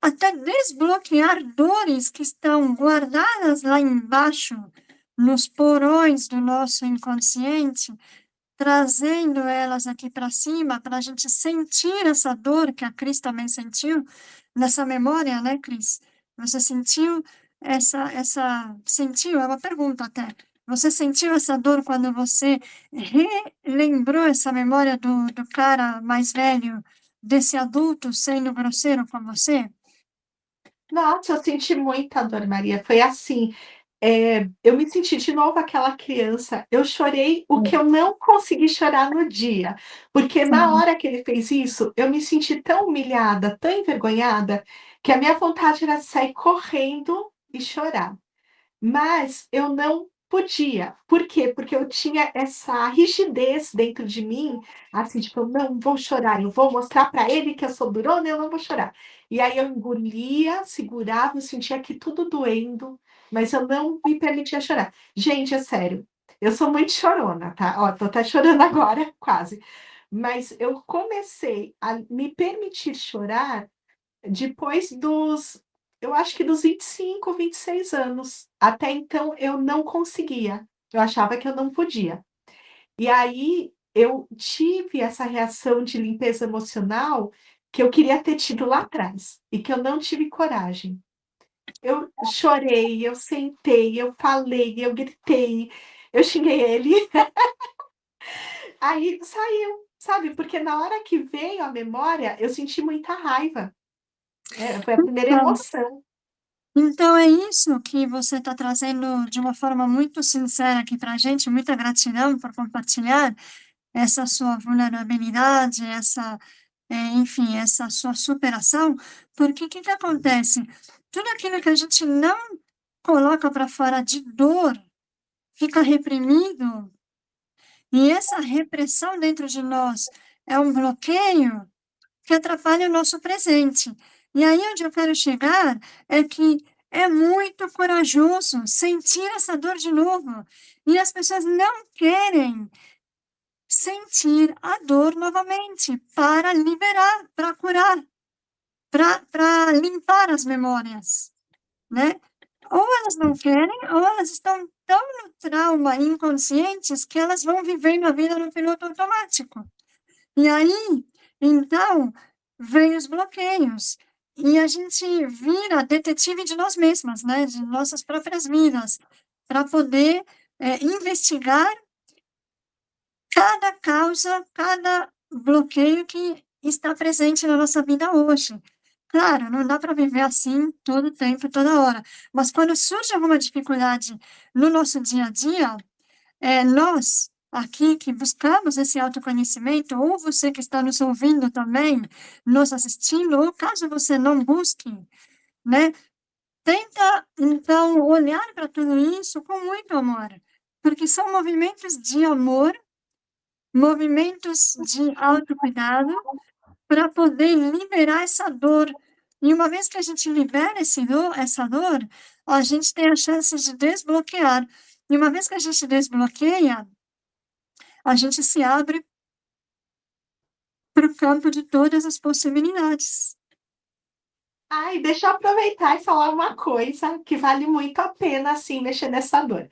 até desbloquear dores que estão guardadas lá embaixo, nos porões do nosso inconsciente, trazendo elas aqui para cima, para a gente sentir essa dor que a Cris também sentiu, nessa memória, né, Cris? Você sentiu sentiu, é uma pergunta até, você sentiu essa dor quando você relembrou essa memória do cara mais velho, desse adulto sendo grosseiro com você? Nossa, eu senti muita dor, Maria. Foi assim, eu me senti de novo aquela criança. Eu chorei o que eu não consegui chorar no dia, porque na Sim. hora que ele fez isso, eu me senti tão humilhada, tão envergonhada, que a minha vontade era sair correndo e chorar. Mas eu não podia. Por quê? Porque eu tinha essa rigidez dentro de mim, assim, tipo, eu não vou chorar, eu vou mostrar para ele que eu sou durona, eu não vou chorar. E aí eu engolia, segurava, eu sentia aqui tudo doendo, mas eu não me permitia chorar. Gente, é sério, eu sou muito chorona, tá? Ó, tô até chorando agora, quase. Mas eu comecei a me permitir chorar depois dos, eu acho que dos 25, 26 anos. Até então eu não conseguia, eu achava que eu não podia. E aí eu tive essa reação de limpeza emocional que eu queria ter tido lá atrás e que eu não tive coragem. Eu chorei, eu sentei, eu falei, eu gritei, eu xinguei ele, aí saiu, sabe, porque na hora que veio a memória, eu senti muita raiva, foi a primeira Então, emoção. então é isso que você está trazendo de uma forma muito sincera aqui para a gente. Muita gratidão por compartilhar essa sua vulnerabilidade, enfim, essa sua superação, porque o que que acontece? Tudo aquilo que a gente não coloca para fora de dor fica reprimido, e essa repressão dentro de nós é um bloqueio que atrapalha o nosso presente. E aí onde eu quero chegar é que é muito corajoso sentir essa dor de novo, e as pessoas não querem sentir a dor novamente para liberar, para curar, para limpar as memórias, né? Ou elas não querem, ou elas estão tão no trauma, inconscientes, que elas vão vivendo a vida no piloto automático. E aí, então, vem os bloqueios. E a gente vira detetive de nós mesmas, né? De nossas próprias vidas, para poder investigar cada causa, cada bloqueio que está presente na nossa vida hoje. Claro, não dá para viver assim todo tempo, toda hora, mas quando surge alguma dificuldade no nosso dia a dia, nós aqui que buscamos esse autoconhecimento, ou você que está nos ouvindo também, nos assistindo, ou caso você não busque, né, tenta então olhar para tudo isso com muito amor, porque são movimentos de amor, movimentos de autocuidado, para poder liberar essa dor. E uma vez que a gente libera essa dor, a gente tem a chance de desbloquear. E uma vez que a gente desbloqueia, a gente se abre para o campo de todas as possibilidades. Ai, deixa eu aproveitar e falar uma coisa que vale muito a pena, assim, mexer nessa dor.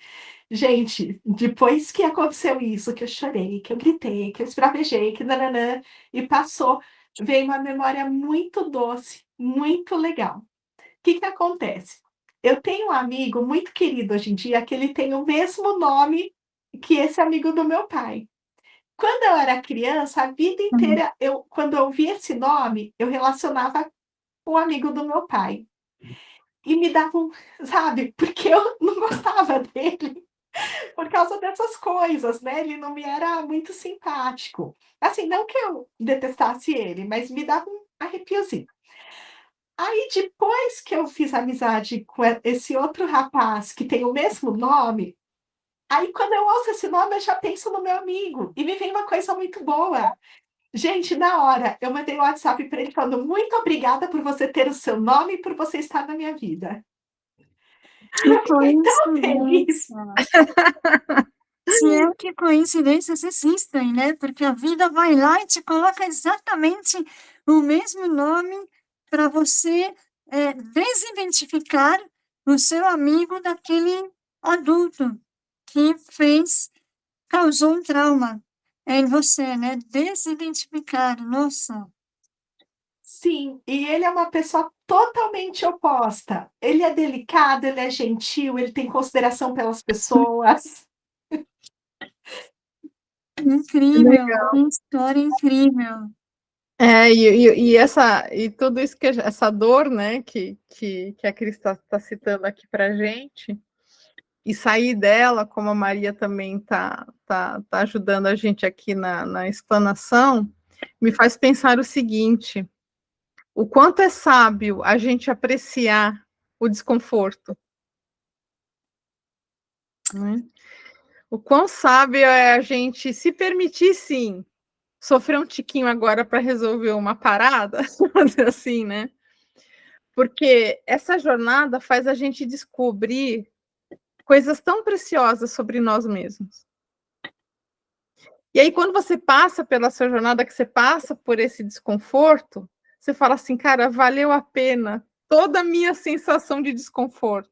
Gente, depois que aconteceu isso, que eu chorei, que eu gritei, que eu esbravejei, que nananã, e passou, veio uma memória muito doce, muito legal. O que que acontece? Eu tenho um amigo muito querido hoje em dia, que ele tem o mesmo nome que esse amigo do meu pai. Quando eu era criança, a vida Uhum. inteira, quando eu ouvia esse nome, eu relacionava com o amigo do meu pai. E me dava sabe, porque eu não gostava dele por causa dessas coisas, né, ele não me era muito simpático. Assim, não que eu detestasse ele, mas me dava um arrepiozinho. Aí depois que eu fiz amizade com esse outro rapaz que tem o mesmo nome, aí quando eu ouço esse nome eu já penso no meu amigo, e me vem uma coisa muito boa. Gente, na hora, eu mandei um WhatsApp para ele falando: "Muito obrigada por você ter o seu nome e por você estar na minha vida". Que Eu fiquei tão feliz. coincidência! Se é que coincidências existem, né? Porque a vida vai lá e te coloca exatamente o mesmo nome para você desidentificar o seu amigo daquele adulto que causou um trauma em você, né? Desidentificar, nossa. Sim, e ele é uma pessoa totalmente oposta. Ele é delicado, ele é gentil, ele tem consideração pelas pessoas. Incrível, que história incrível. E tudo isso, essa dor, né, que a Cris está citando aqui para a gente, e sair dela, como a Maria também está ajudando a gente aqui na explanação, me faz pensar o seguinte: o quanto é sábio a gente apreciar o desconforto, né? O quão sábio é a gente se permitir, sim, sofrer um tiquinho agora para resolver uma parada, assim, né? Porque essa jornada faz a gente descobrir coisas tão preciosas sobre nós mesmos. E aí, quando você passa pela sua jornada, que você passa por esse desconforto, você fala assim, cara, valeu a pena toda a minha sensação de desconforto.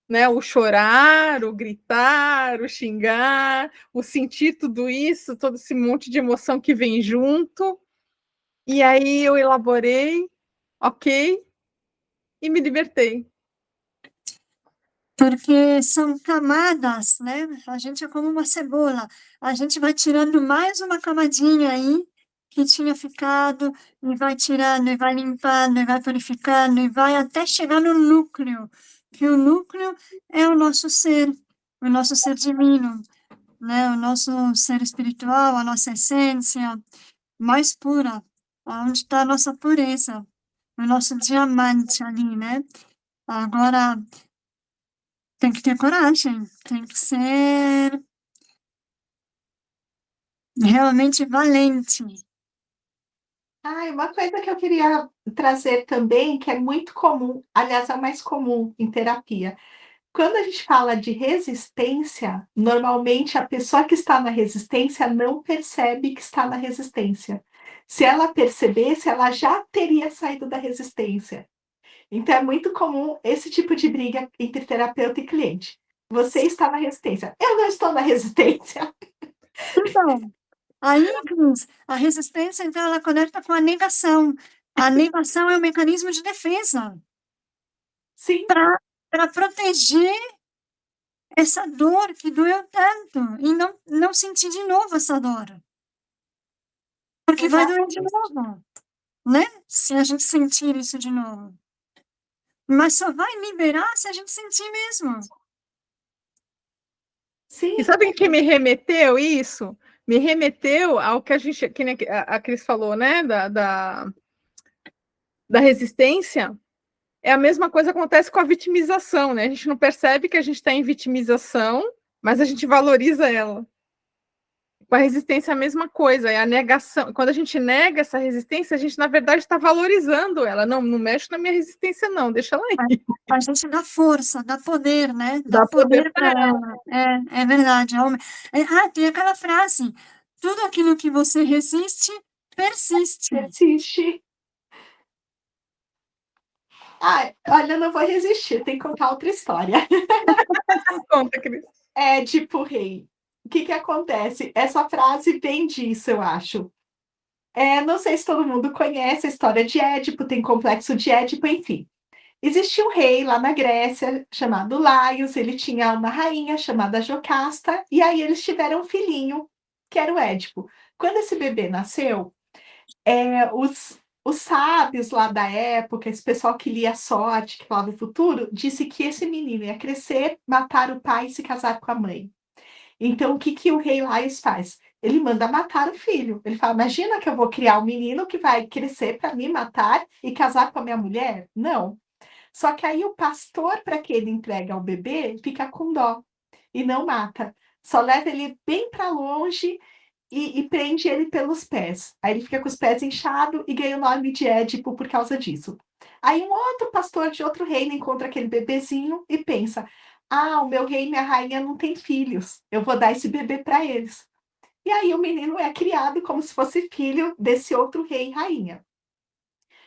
Né? O chorar, o gritar, o xingar, o sentir tudo isso, todo esse monte de emoção que vem junto. E aí eu elaborei, ok, e me libertei. Porque são camadas, né? A gente é como uma cebola. A gente vai tirando mais uma camadinha aí que tinha ficado, e vai tirando, e vai limpando, e vai purificando, e vai até chegar no núcleo, que o núcleo é o nosso ser divino, né? O nosso ser espiritual, a nossa essência mais pura, onde está a nossa pureza, o nosso diamante ali, né? Agora, tem que ter coragem, tem que ser realmente valente. Uma coisa que eu queria trazer também, que é muito comum, aliás, é o mais comum em terapia. Quando a gente fala de resistência, normalmente a pessoa que está na resistência não percebe que está na resistência. Se ela percebesse, ela já teria saído da resistência. Então é muito comum esse tipo de briga entre terapeuta e cliente. Você está na resistência. Eu não estou na resistência. Então, aí, Cris, a resistência, então, ela conecta com a negação. A negação é um mecanismo de defesa Sim, para proteger essa dor que doeu tanto e não sentir de novo essa dor. Porque vai doer de exatamente. novo, né? Se a gente sentir isso de novo. Mas só vai liberar se a gente sentir mesmo. E Sim, sabe o que me remeteu isso? Me remeteu ao que a Cris falou, né? Da resistência. É a mesma coisa que acontece com a vitimização, né? A gente não percebe que a gente está em vitimização, mas a gente valoriza ela. Com a resistência é a mesma coisa, é a negação. Quando a gente nega essa resistência, a gente, na verdade, está valorizando ela. Não mexe na minha resistência, não, deixa ela aí. A gente dá força, dá poder, né? Dá Dá poder poder para para ela. ela. É verdade. Tem aquela frase: tudo aquilo que você resiste, persiste. persiste. Olha, eu não vou resistir, tem que contar outra história. Conta, Cris. Édipo Rei. O que que acontece? Essa frase vem disso, eu acho. Não sei se todo mundo conhece a história de Édipo, tem complexo de Édipo, enfim. Existia um rei lá na Grécia chamado Laios, ele tinha uma rainha chamada Jocasta, e aí eles tiveram um filhinho, que era o Édipo. Quando esse bebê nasceu, os sábios lá da época, esse pessoal que lia a sorte, que falava o futuro, disse que esse menino ia crescer, matar o pai e se casar com a mãe. Então, o que que o rei Laios faz? Ele manda matar o filho. Ele fala: imagina que eu vou criar um menino que vai crescer para me matar e casar com a minha mulher? Não. Só que aí o pastor, para que ele entregue ao bebê, fica com dó e não mata. Só leva ele bem para longe e prende ele pelos pés. Aí ele fica com os pés inchados e ganha o nome de Édipo por causa disso. Aí um outro pastor de outro reino encontra aquele bebezinho e pensa: o meu rei e minha rainha não têm filhos, eu vou dar esse bebê para eles. E aí o menino é criado como se fosse filho desse outro rei e rainha.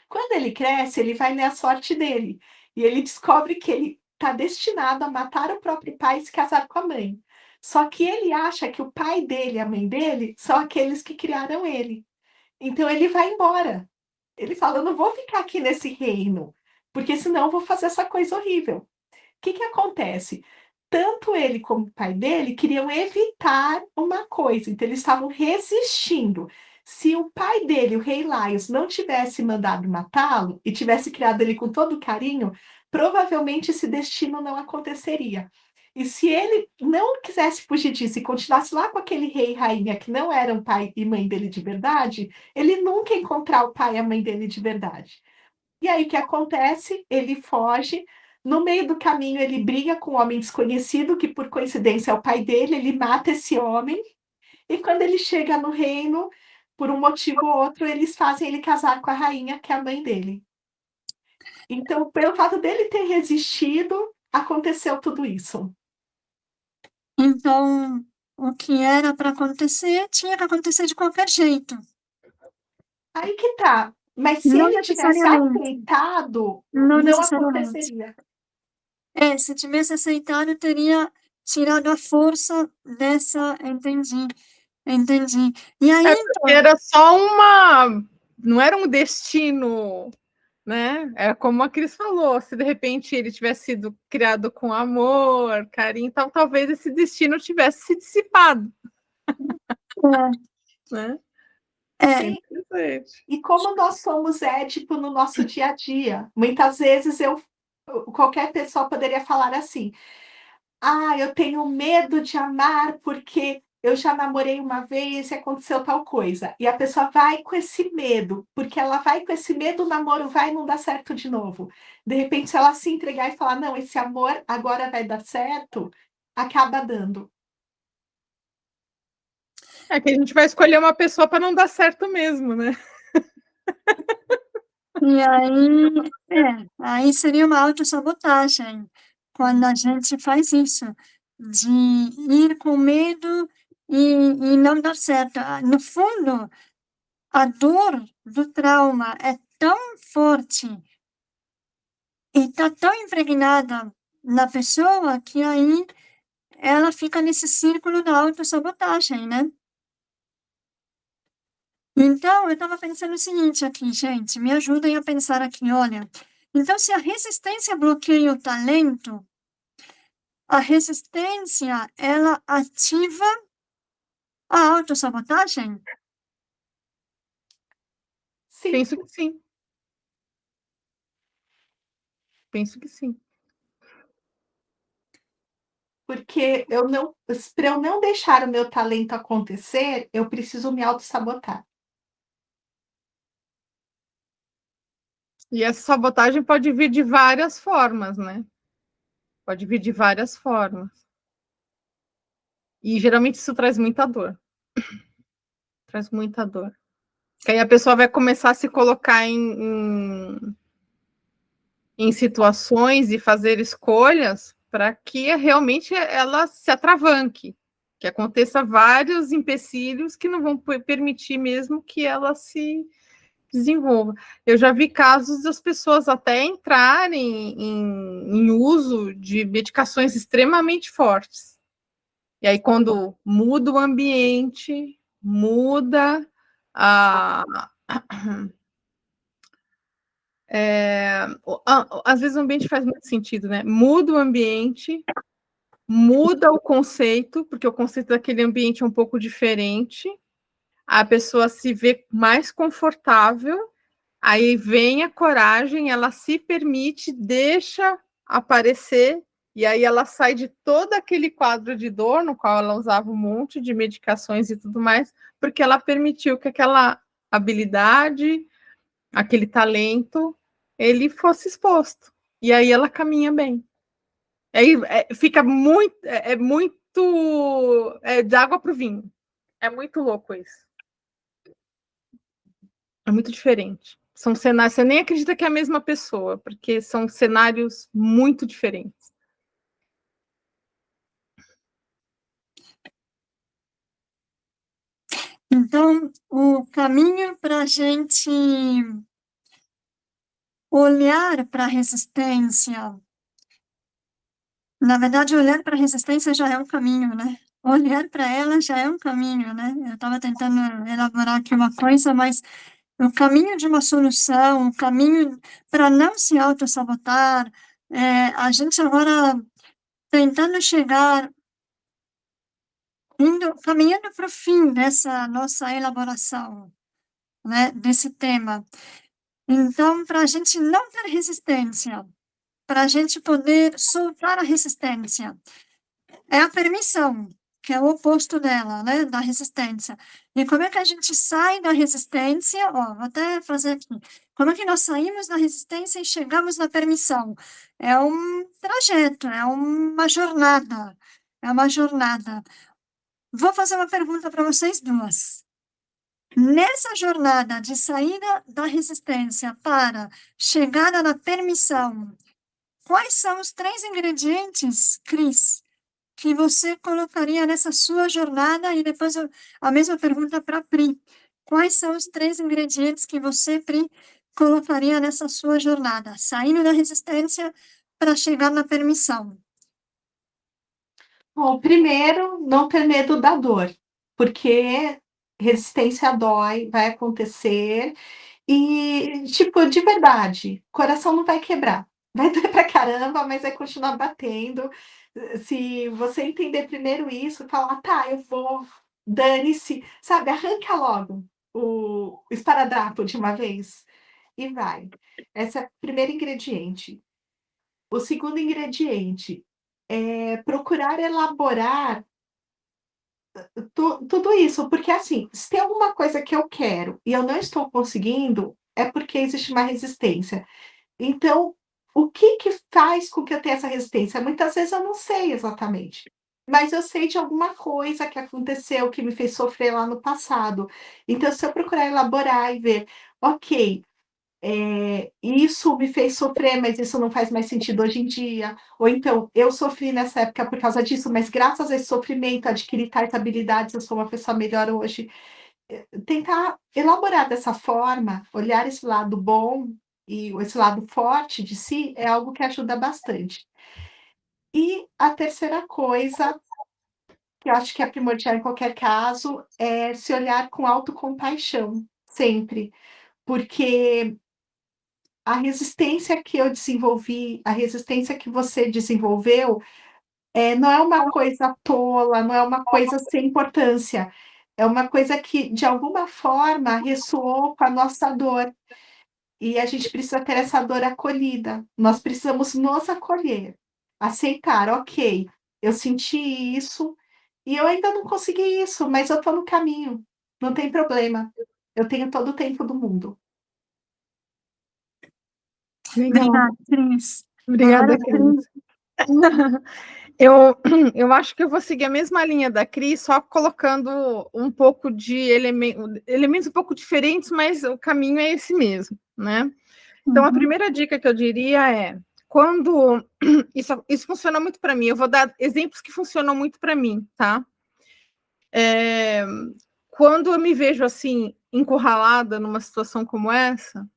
Quando ele cresce, ele vai ler a sorte dele e ele descobre que ele está destinado a matar o próprio pai e se casar com a mãe. Só que ele acha que o pai dele e a mãe dele são aqueles que criaram ele. Então ele vai embora. Ele fala: eu não vou ficar aqui nesse reino, porque senão eu vou fazer essa coisa horrível. O que que acontece? Tanto ele como o pai dele queriam evitar uma coisa, então eles estavam resistindo. Se o pai dele, o rei Laios, não tivesse mandado matá-lo e tivesse criado ele com todo carinho, provavelmente esse destino não aconteceria. E se ele não quisesse fugir disso e continuasse lá com aquele rei e rainha que não eram pai e mãe dele de verdade, ele nunca ia encontrar o pai e a mãe dele de verdade. E aí o que acontece? Ele foge. No meio do caminho, ele briga com um homem desconhecido, que por coincidência é o pai dele, ele mata esse homem, e quando ele chega no reino, por um motivo ou outro, eles fazem ele casar com a rainha, que é a mãe dele. Então, pelo fato dele ter resistido, aconteceu tudo isso. Então, o que era para acontecer tinha que acontecer de qualquer jeito. Aí que tá. Mas se Não ele tivesse necessariamente. aceitado, Não não necessariamente. aconteceria. Se tivesse aceitado, teria tirado a força dessa. Entendi, entendi. E aí, então, Era só uma. Não era um destino, né? É como a Cris falou: se de repente ele tivesse sido criado com amor, carinho, tal, talvez esse destino tivesse se dissipado, né? é, Sim. E como nós somos Édipo no nosso dia a dia, muitas vezes qualquer pessoa poderia falar assim: ah, eu tenho medo de amar porque eu já namorei uma vez e aconteceu tal coisa. E a pessoa vai com esse medo, porque ela vai com esse medo, o namoro vai não dar certo de novo. De repente, se ela se entregar e falar, não, esse amor agora vai dar certo, acaba dando. É que a gente vai escolher uma pessoa para não dar certo mesmo, né? e aí seria uma autossabotagem quando a gente faz isso, de ir com medo e não dar certo. No fundo, a dor do trauma é tão forte e está tão impregnada na pessoa que aí ela fica nesse círculo da autossabotagem, né? Então, eu estava pensando o seguinte aqui, gente, me ajudem a pensar aqui, olha. Então, se a resistência bloqueia o talento, a resistência, ela ativa a autossabotagem? Sim, Penso que sim. Penso que sim. porque para eu não deixar o meu talento acontecer, eu preciso me autossabotar. E essa sabotagem pode vir de várias formas, né? Pode vir de várias formas. E geralmente isso traz muita dor. Traz muita dor. Que aí a pessoa vai começar a se colocar em situações e fazer escolhas para que realmente ela se atravanque, que aconteça vários empecilhos que não vão permitir mesmo que ela se desenvolva. Eu já vi casos das pessoas até entrarem em uso de medicações extremamente fortes. E aí, quando muda o ambiente, muda a. Às vezes o ambiente faz muito sentido, né? Muda o ambiente, muda o conceito, porque o conceito daquele ambiente é um pouco diferente, a pessoa se vê mais confortável. Aí vem a coragem, ela se permite, deixa aparecer, e aí ela sai de todo aquele quadro de dor, no qual ela usava um monte de medicações e tudo mais, porque ela permitiu que aquela habilidade, aquele talento, ele fosse exposto. E aí ela caminha bem. Aí fica muito, de água para o vinho. É muito louco isso. É muito diferente. São cenários, você nem acredita que é a mesma pessoa, porque são cenários muito diferentes. Então, o caminho para a gente olhar para a resistência, na verdade, olhar para a resistência já é um caminho, né? Olhar para ela já é um caminho, né? Eu estava tentando elaborar aqui uma coisa, mas o caminho de uma solução, o caminho para não se autossabotar, a gente agora tentando chegar, caminhando para o fim dessa nossa elaboração. né, desse tema. Então, para a gente não ter resistência, para a gente poder soltar a resistência, é a permissão, que é o oposto dela, né, da resistência. E como é que a gente sai da resistência? Ó, vou até fazer aqui. Como é que nós saímos da resistência e chegamos na permissão? É um trajeto, é uma jornada. É uma jornada. Vou fazer uma pergunta para vocês duas. Nessa jornada de saída da resistência para chegada na permissão, quais são os 3 ingredientes, Cris, que você colocaria nessa sua jornada? E depois a mesma pergunta para a Pri. Quais são os 3 ingredientes que você, Pri, colocaria nessa sua jornada, saindo da resistência para chegar na permissão? Bom, primeiro, não ter medo da dor, porque resistência dói, vai acontecer e, tipo, de verdade, coração não vai quebrar. Vai doer pra caramba, mas vai continuar batendo. Se você entender primeiro isso, falar: "Tá, eu vou, dane-se", sabe, arranca logo o esparadrapo de uma vez e vai. Esse é o primeiro ingrediente. O segundo ingrediente é procurar elaborar tudo isso, porque assim, se tem alguma coisa que eu quero e eu não estou conseguindo, é porque existe uma resistência. Então, o que que faz com que eu tenha essa resistência? Muitas vezes eu não sei exatamente, mas eu sei de alguma coisa que aconteceu, que me fez sofrer lá no passado. Então, se eu procurar elaborar e ver, ok, isso me fez sofrer, mas isso não faz mais sentido hoje em dia. Ou então, eu sofri nessa época por causa disso, mas graças a esse sofrimento, adquiri tais habilidades, eu sou uma pessoa melhor hoje. Tentar elaborar dessa forma, olhar esse lado bom e esse lado forte de si, é algo que ajuda bastante. E a terceira coisa, que eu acho que é primordial em qualquer caso, é se olhar com autocompaixão, sempre. Porque a resistência que eu desenvolvi, a resistência que você desenvolveu, não é uma coisa tola, não é uma coisa sem importância, é uma coisa que, de alguma forma, ressoou com a nossa dor, e a gente precisa ter essa dor acolhida. Nós precisamos nos acolher, aceitar: "Ok, eu senti isso e eu ainda não consegui isso, mas eu estou no caminho, não tem problema, eu tenho todo o tempo do mundo". Legal. Obrigada, Cris. Obrigada, Agora, Cris. Eu acho que eu vou seguir a mesma linha da Cris, só colocando um pouco de elementos um pouco diferentes, mas o caminho é esse mesmo, né? Então, a primeira dica que eu diria é, quando... Isso funciona muito para mim, eu vou dar exemplos que funcionam muito para mim, tá? Quando eu me vejo, assim, encurralada numa situação como essa,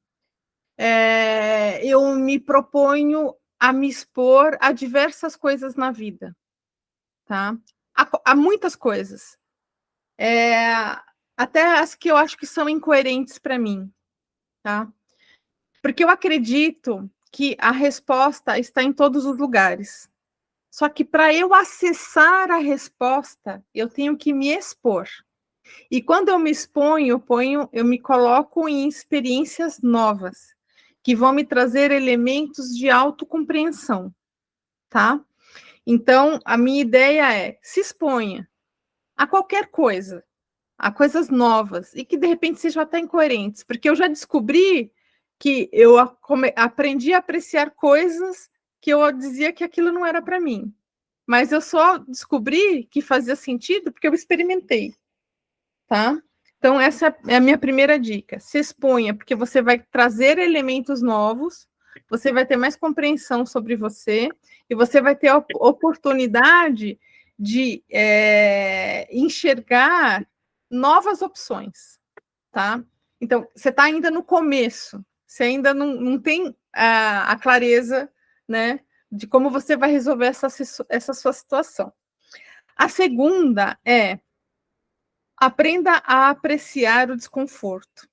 eu me proponho a me expor a diversas coisas na vida, tá? Há muitas coisas, até as que eu acho que são incoerentes para mim, tá? Porque eu acredito que a resposta está em todos os lugares. Só que para eu acessar a resposta, eu tenho que me expor. E quando eu me exponho, eu me coloco em experiências novas, que vão me trazer elementos de autocompreensão, tá? Então, a minha ideia é, se exponha a qualquer coisa, a coisas novas, e que de repente sejam até incoerentes, porque eu já descobri que eu aprendi a apreciar coisas que eu dizia que aquilo não era para mim. Mas eu só descobri que fazia sentido porque eu experimentei, tá? Então, essa é a minha primeira dica. Se exponha, porque você vai trazer elementos novos, você vai ter mais compreensão sobre você, e você vai ter a oportunidade de enxergar novas opções, tá? Então, você está ainda no começo, você ainda não tem a clareza, né, de como você vai resolver essa sua situação. A segunda é: aprenda a apreciar o desconforto.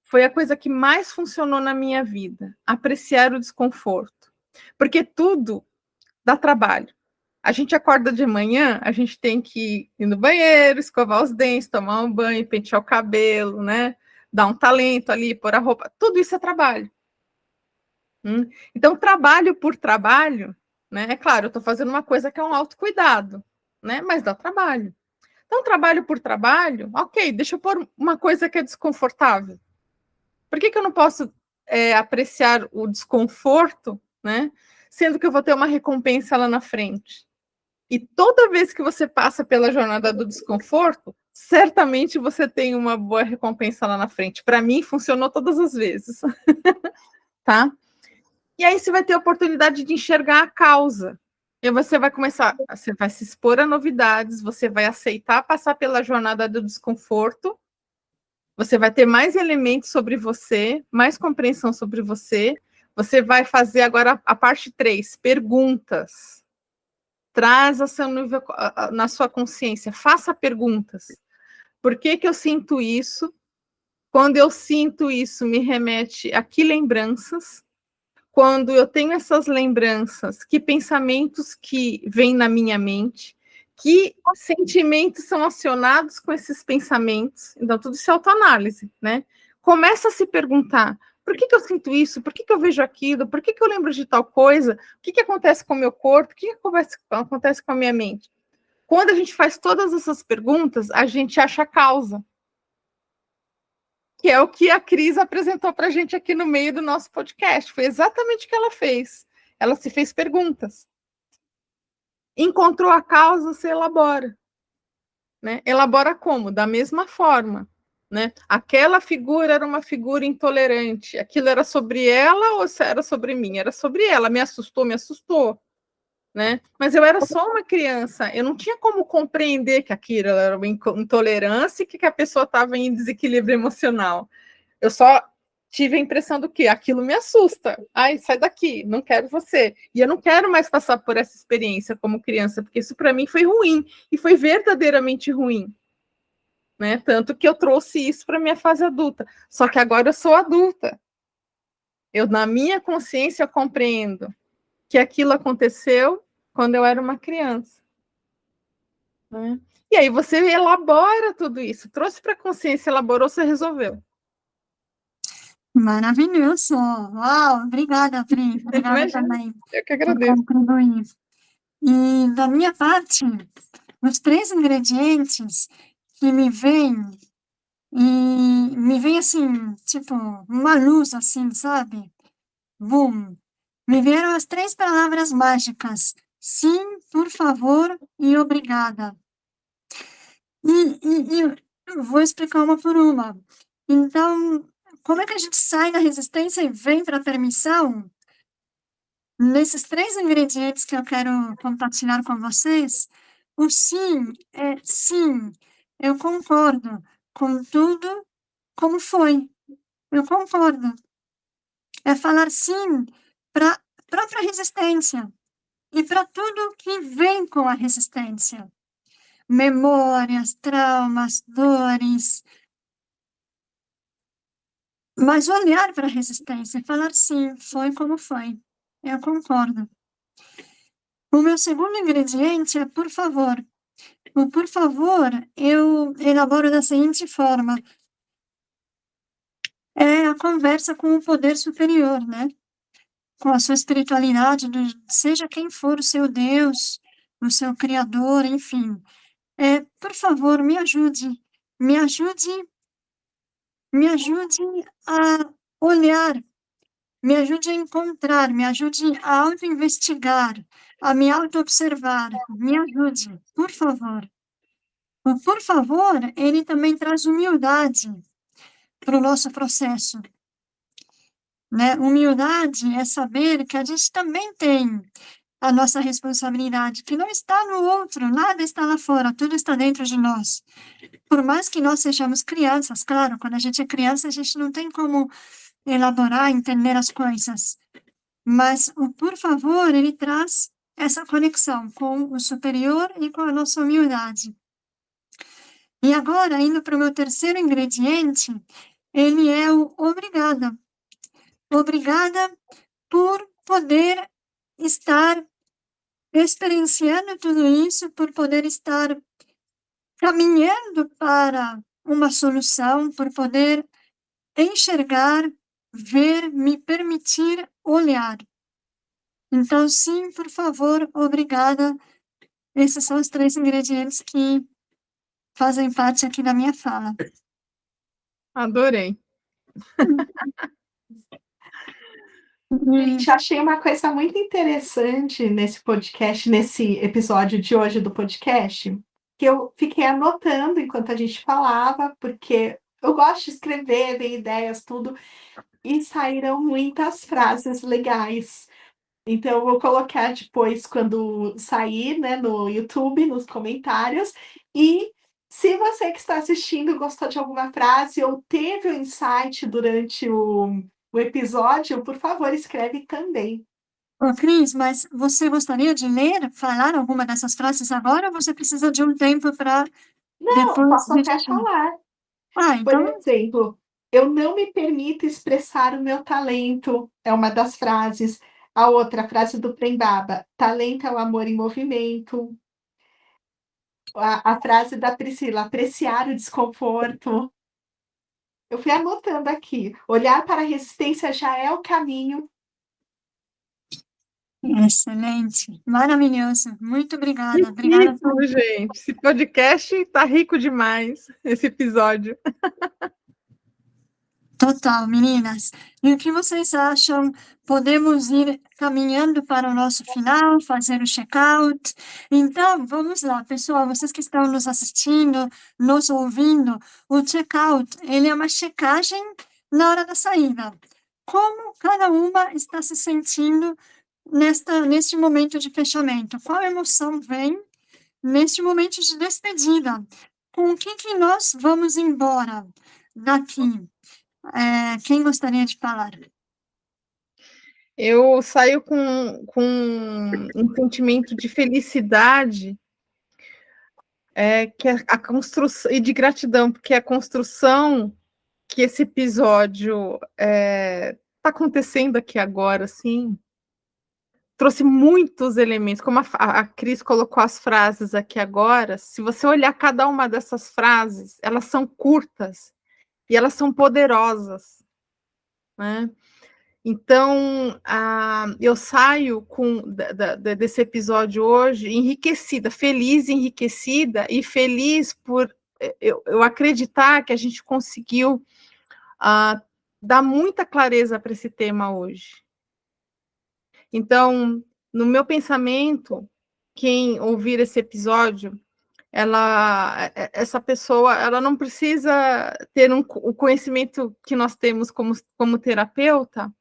Foi a coisa que mais funcionou na minha vida, apreciar o desconforto. Porque tudo dá trabalho. A gente acorda de manhã, a gente tem que ir no banheiro, escovar os dentes, tomar um banho, pentear o cabelo, né? dar um talento ali, pôr a roupa, tudo isso é trabalho. Então, trabalho por trabalho, né? É claro, eu estou fazendo uma coisa que é um autocuidado, né? Mas dá trabalho. Então, trabalho por trabalho, ok, deixa eu pôr uma coisa que é desconfortável. Por que eu não posso apreciar o desconforto, né? Sendo que eu vou ter uma recompensa lá na frente? E toda vez que você passa pela jornada do desconforto, certamente você tem uma boa recompensa lá na frente. Para mim, funcionou todas as vezes. Tá? E aí você vai ter a oportunidade de enxergar a causa. E você vai se expor a novidades, você vai aceitar passar pela jornada do desconforto, você vai ter mais elementos sobre você, mais compreensão sobre você, você vai fazer agora a parte 3, perguntas. Traz a seu nível, na sua consciência, faça perguntas. Por que eu sinto isso? Quando eu sinto isso, me remete a que lembranças? Quando eu tenho essas lembranças, que pensamentos que vêm na minha mente? Que sentimentos são acionados com esses pensamentos? Então, tudo isso é autoanálise, né? Começa a se perguntar, por que eu sinto isso? Por que eu vejo aquilo? Por que eu lembro de tal coisa? O que acontece com o meu corpo? O que acontece com a minha mente? Quando a gente faz todas essas perguntas, a gente acha a causa. Que é o que a Cris apresentou para a gente aqui no meio do nosso podcast. Foi exatamente o que ela fez. Ela se fez perguntas. Encontrou a causa, se elabora. Né? Elabora como? Da mesma forma. Né? Aquela figura era uma figura intolerante. Aquilo era sobre ela ou era sobre mim? Era sobre ela. Me assustou, me assustou. Né? Mas eu era só uma criança, eu não tinha como compreender que aquilo era uma intolerância e que a pessoa estava em desequilíbrio emocional. Eu só tive a impressão do que aquilo me assusta. Ai, sai daqui, não quero você. E eu não quero mais passar por essa experiência como criança, porque isso para mim foi ruim, e foi verdadeiramente ruim. Né? Tanto que eu trouxe isso para minha fase adulta. Só que agora eu sou adulta. Eu, na minha consciência, eu compreendo que aquilo aconteceu quando eu era uma criança. Né? E aí você elabora tudo isso, trouxe para a consciência, elaborou, você resolveu. Maravilhoso! Uau, obrigada, Pri. Obrigada Imagina, também eu que por agradeço. contribuir. E da minha parte, os 3 ingredientes que me vem assim, tipo, uma luz assim, sabe? Boom! Me vieram as 3 palavras mágicas: sim, por favor e obrigada. E eu vou explicar uma por uma. Então, como é que a gente sai da resistência e vem para a permissão? Nesses 3 ingredientes que eu quero compartilhar com vocês, o sim é sim, eu concordo com tudo como foi. Eu concordo. É falar sim para a própria resistência e para tudo que vem com a resistência. Memórias, traumas, dores. Mas olhar para a resistência e falar sim, foi como foi. Eu concordo. O meu segundo ingrediente é por favor. O por favor, eu elaboro da seguinte forma: é a conversa com o poder superior, né? Com a sua espiritualidade, seja quem for o seu Deus, o seu Criador, enfim. Por favor, me ajude, me ajude a olhar, me ajude a encontrar, me ajude a auto-investigar, a me auto-observar, me ajude, por favor. O por favor, ele também traz humildade para o nosso processo, né? Humildade é saber que a gente também tem a nossa responsabilidade, que não está no outro, nada está lá fora, tudo está dentro de nós. Por mais que nós sejamos crianças, claro, quando a gente é criança, a gente não tem como elaborar, entender as coisas. Mas o por favor, ele traz essa conexão com o superior e com a nossa humildade. E agora, indo para o meu terceiro ingrediente, ele é o obrigada. Obrigada por poder estar experienciando tudo isso, por poder estar caminhando para uma solução, por poder enxergar, ver, me permitir olhar. Então, sim, por favor, obrigada. Esses são os 3 ingredientes que fazem parte aqui da minha fala. Adorei. Gente, achei uma coisa muito interessante nesse podcast, nesse episódio de hoje do podcast, que eu fiquei anotando enquanto a gente falava, porque eu gosto de escrever, ver ideias, tudo, e saíram muitas frases legais. Então, eu vou colocar depois, quando sair, né, no YouTube, nos comentários. E se você que está assistindo gostou de alguma frase ou teve um insight durante o episódio, por favor, escreve também. Ô, Cris, mas você gostaria de ler, falar alguma dessas frases agora ou você precisa de um tempo para Não, depois posso até registrar? falar. Ah, Por então, exemplo, eu não me permito expressar o meu talento, é uma das frases. A outra frase do Prembaba, talento é o amor em movimento. A frase da Priscila, apreciar o desconforto. Eu fui anotando aqui, olhar para a resistência já é o caminho. excelente, maravilhoso. Muito obrigada. Obrigada por Riquíssimo, gente. Esse podcast tá rico demais, esse episódio. total, meninas. E o que vocês acham? Podemos ir caminhando para o nosso final, fazer o check-out? Então, vamos lá, pessoal, vocês que estão nos assistindo, nos ouvindo, o check-out, ele é uma checagem na hora da saída. Como cada uma está se sentindo neste momento de fechamento? Qual emoção vem neste momento de despedida? Com o que nós vamos embora daqui? Quem gostaria de falar? Eu saio com um sentimento de felicidade, que a construção, e de gratidão, porque a construção que esse episódio está acontecendo aqui agora, assim, trouxe muitos elementos, como a Cris colocou as frases aqui agora. Se você olhar cada uma dessas frases, elas são curtas e elas são poderosas, né? Então, eu saio desse episódio hoje enriquecida, feliz, enriquecida e feliz por eu acreditar que a gente conseguiu dar muita clareza para esse tema hoje. Então, no meu pensamento, quem ouvir esse episódio, essa pessoa, ela não precisa ter o conhecimento que nós temos como terapeuta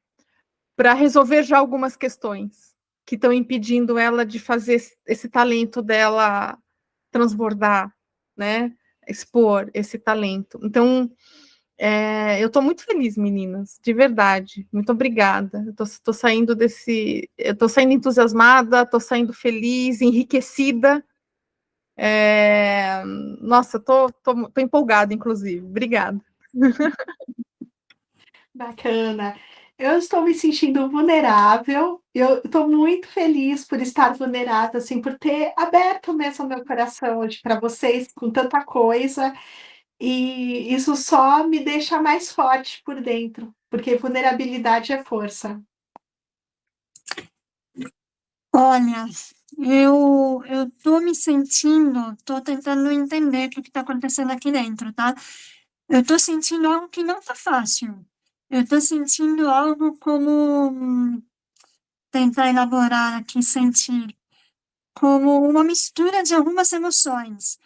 para resolver já algumas questões que estão impedindo ela de fazer esse talento dela transbordar, né? Expor esse talento. Então, eu estou muito feliz, meninas, de verdade. Muito obrigada. Eu estou saindo eu estou saindo entusiasmada, estou saindo feliz, enriquecida. Nossa, tô empolgada, inclusive. Obrigada. Bacana. Eu estou me sentindo vulnerável. Eu estou muito feliz por estar vulnerável, assim, por ter aberto mesmo meu coração hoje para vocês com tanta coisa. E isso só me deixa mais forte por dentro, porque vulnerabilidade é força. Olha, eu tô me sentindo, tô tentando entender o que está acontecendo aqui dentro, tá? Eu tô sentindo algo que não tá fácil. Eu tô sentindo algo como tentar elaborar aqui, sentir, como uma mistura de algumas emoções.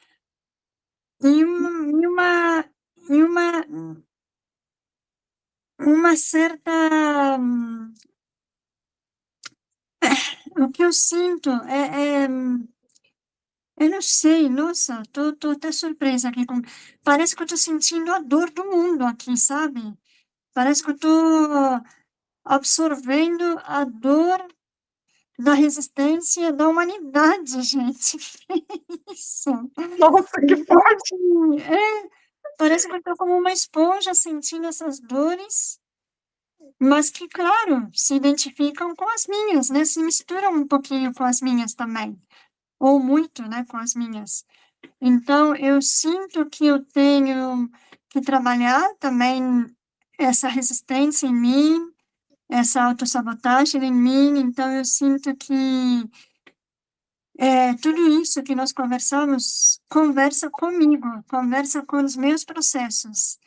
E uma certa. O que eu sinto eu não sei, nossa, tô até surpresa aqui com. Parece que eu tô sentindo a dor do mundo aqui, sabe? Parece que eu tô absorvendo a dor da resistência da humanidade, gente. Que isso? Nossa, que Então, forte! parece que eu tô como uma esponja sentindo essas dores, mas que, claro, se identificam com as minhas, né? Se misturam um pouquinho com as minhas também, ou muito, né, com as minhas. Então, eu sinto que eu tenho que trabalhar também essa resistência em mim, essa autossabotagem em mim, então eu sinto que tudo isso que nós conversamos conversa comigo, conversa com os meus processos.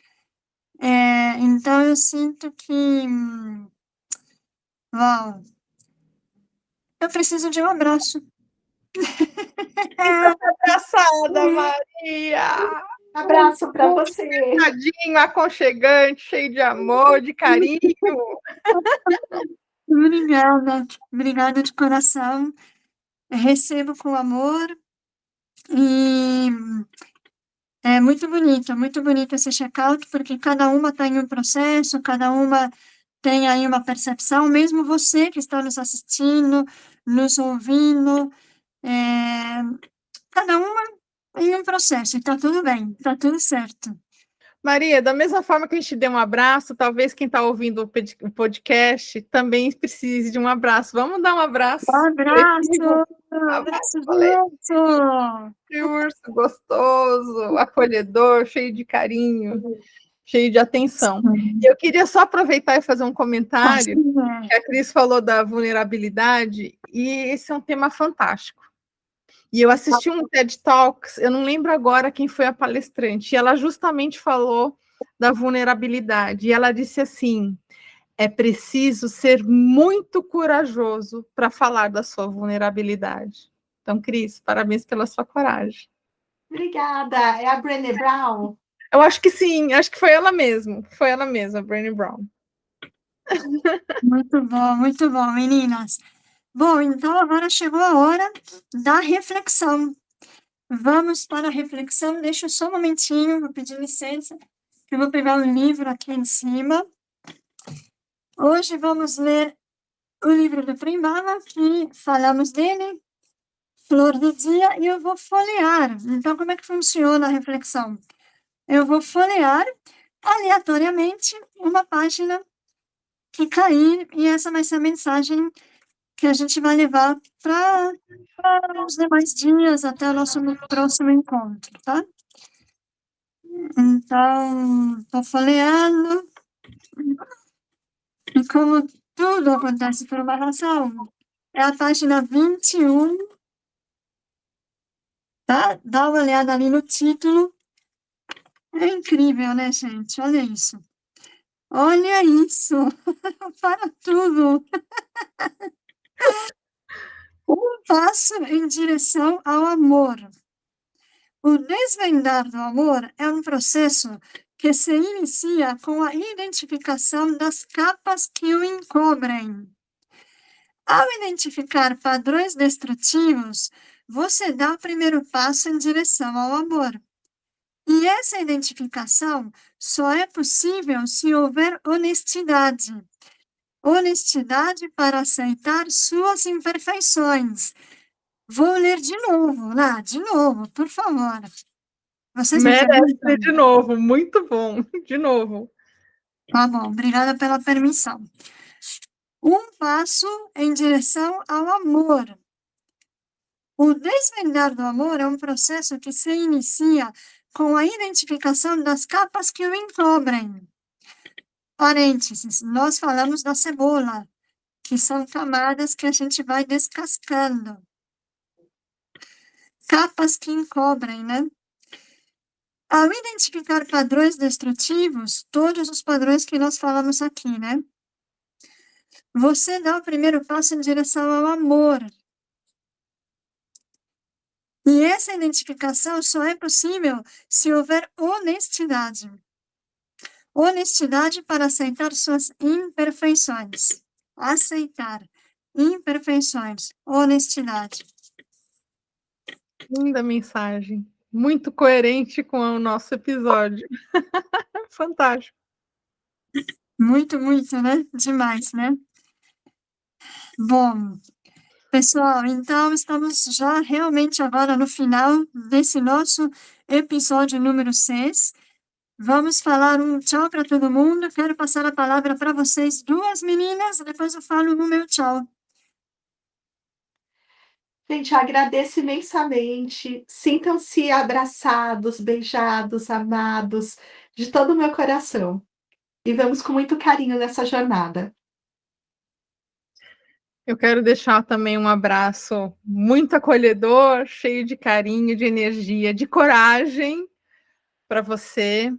Então eu sinto que, uau, eu preciso de um abraço. Abraçada, Maria! Abraço para você. Tadinho, aconchegante, cheio de amor, de carinho. Obrigada de coração. Recebo com amor e é muito bonito esse check-out, porque cada uma está em um processo, cada uma tem aí uma percepção, mesmo você que está nos assistindo, nos ouvindo, cada uma em um processo, e está tudo bem, está tudo certo. Maria, da mesma forma que a gente deu um abraço, talvez quem está ouvindo o podcast também precise de um abraço. Vamos dar um abraço. Abraço junto! Que urso gostoso, acolhedor, cheio de carinho, cheio de atenção. E eu queria só aproveitar e fazer um comentário, que a Cris falou da vulnerabilidade, e esse é um tema fantástico. E eu assisti um TED Talks, eu não lembro agora quem foi a palestrante, e ela justamente falou da vulnerabilidade, e ela disse assim, é preciso ser muito corajoso para falar da sua vulnerabilidade. Então, Cris, parabéns pela sua coragem. Obrigada. É a Brené Brown? Eu acho que sim, acho que foi ela mesma, a Brené Brown. Muito bom, meninas. Bom, então agora chegou a hora da reflexão. Vamos para a reflexão. Deixa só um momentinho, vou pedir licença, que eu vou pegar um livro aqui em cima. Hoje vamos ler o livro do Prembaba, que falamos dele, Flor do Dia, e eu vou folhear. Então, como é que funciona a reflexão? Eu vou folhear aleatoriamente uma página que cair, e essa vai ser a mensagem que a gente vai levar para os demais dias, até o nosso próximo encontro, tá? Então, estou folheando, e como tudo acontece por uma razão, é a página 21, tá? Dá uma olhada ali no título. É incrível, né, gente? Olha isso. Olha isso! Para tudo! Um passo em direção ao amor. O desvendar do amor é um processo que se inicia com a identificação das capas que o encobrem. Ao identificar padrões destrutivos, você dá o primeiro passo em direção ao amor. E essa identificação só é possível se houver honestidade. Honestidade para aceitar suas imperfeições. Vou ler de novo, lá, de novo, por favor. Vocês me merece permitem? de novo, muito bom, de novo. Tá bom, obrigada pela permissão. Um passo em direção ao amor. O desvendar do amor é um processo que se inicia com a identificação das capas que o encobrem. Parênteses, nós falamos da cebola, que são camadas que a gente vai descascando. Capas que encobrem, né? Ao identificar padrões destrutivos, todos os padrões que nós falamos aqui, né? Você dá o primeiro passo em direção ao amor. E essa identificação só é possível se houver honestidade. Honestidade para aceitar suas imperfeições. Aceitar imperfeições. Honestidade. Linda mensagem. Muito coerente com o nosso episódio. Fantástico. Muito, né? Demais, né? Bom, pessoal, então estamos já realmente agora no final desse nosso episódio número 6. Vamos falar um tchau para todo mundo. Quero passar a palavra para vocês, duas meninas, depois eu falo o meu tchau. Gente, eu agradeço imensamente. Sintam-se abraçados, beijados, amados, de todo o meu coração. e vamos com muito carinho nessa jornada. Eu quero deixar também um abraço muito acolhedor, cheio de carinho, de energia, de coragem para você,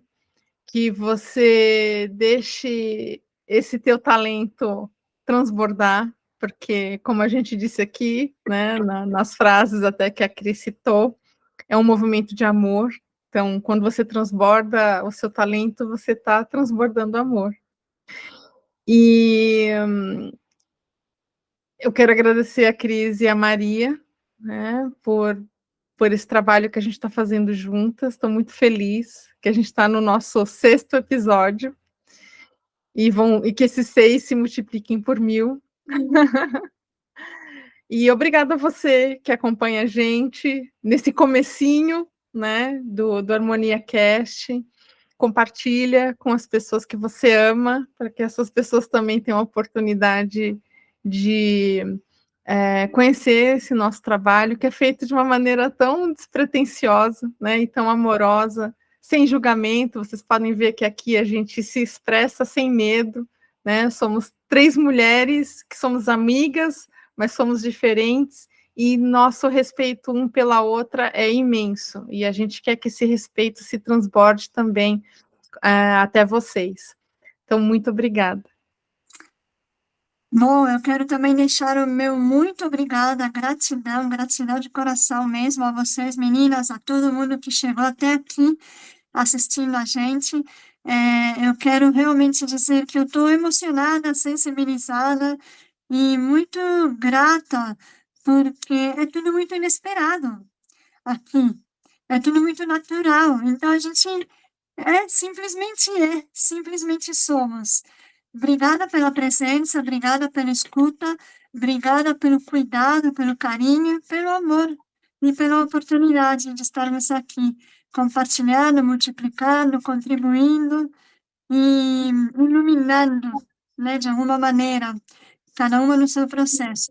que você deixe esse teu talento transbordar, porque, como a gente disse aqui, né, nas frases até que a Cris citou, é um movimento de amor. Então, quando você transborda o seu talento, você está transbordando amor. E eu quero agradecer a Cris e a Maria, né, por esse trabalho que a gente está fazendo juntas. Estou muito feliz que a gente está no nosso 6º episódio e que esses 6 se multipliquem por 1000. E obrigada a você que acompanha a gente nesse comecinho, né, do Harmonia Cast. Compartilha com as pessoas que você ama, para que essas pessoas também tenham a oportunidade de conhecer esse nosso trabalho, que é feito de uma maneira tão despretensiosa, né, e tão amorosa, sem julgamento. Vocês podem ver que aqui a gente se expressa sem medo, né? Somos 3 mulheres que somos amigas, mas somos diferentes, e nosso respeito um pela outra é imenso, e a gente quer que esse respeito se transborde também até vocês. Então, muito obrigada. Bom, eu quero também deixar o meu muito obrigada, gratidão de coração mesmo a vocês, meninas, a todo mundo que chegou até aqui assistindo a gente. Eu quero realmente dizer que eu estou emocionada, sensibilizada e muito grata, porque é tudo muito inesperado aqui, é tudo muito natural. Então a gente simplesmente somos. Obrigada pela presença, obrigada pela escuta, obrigada pelo cuidado, pelo carinho, pelo amor e pela oportunidade de estarmos aqui compartilhando, multiplicando, contribuindo e iluminando, né, de alguma maneira, cada uma no seu processo.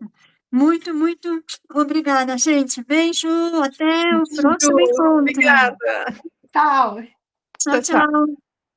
Muito, muito obrigada, gente. Beijo, até o próximo encontro. Obrigada. Tchau. Tchau, Tchau, tchau. tchau.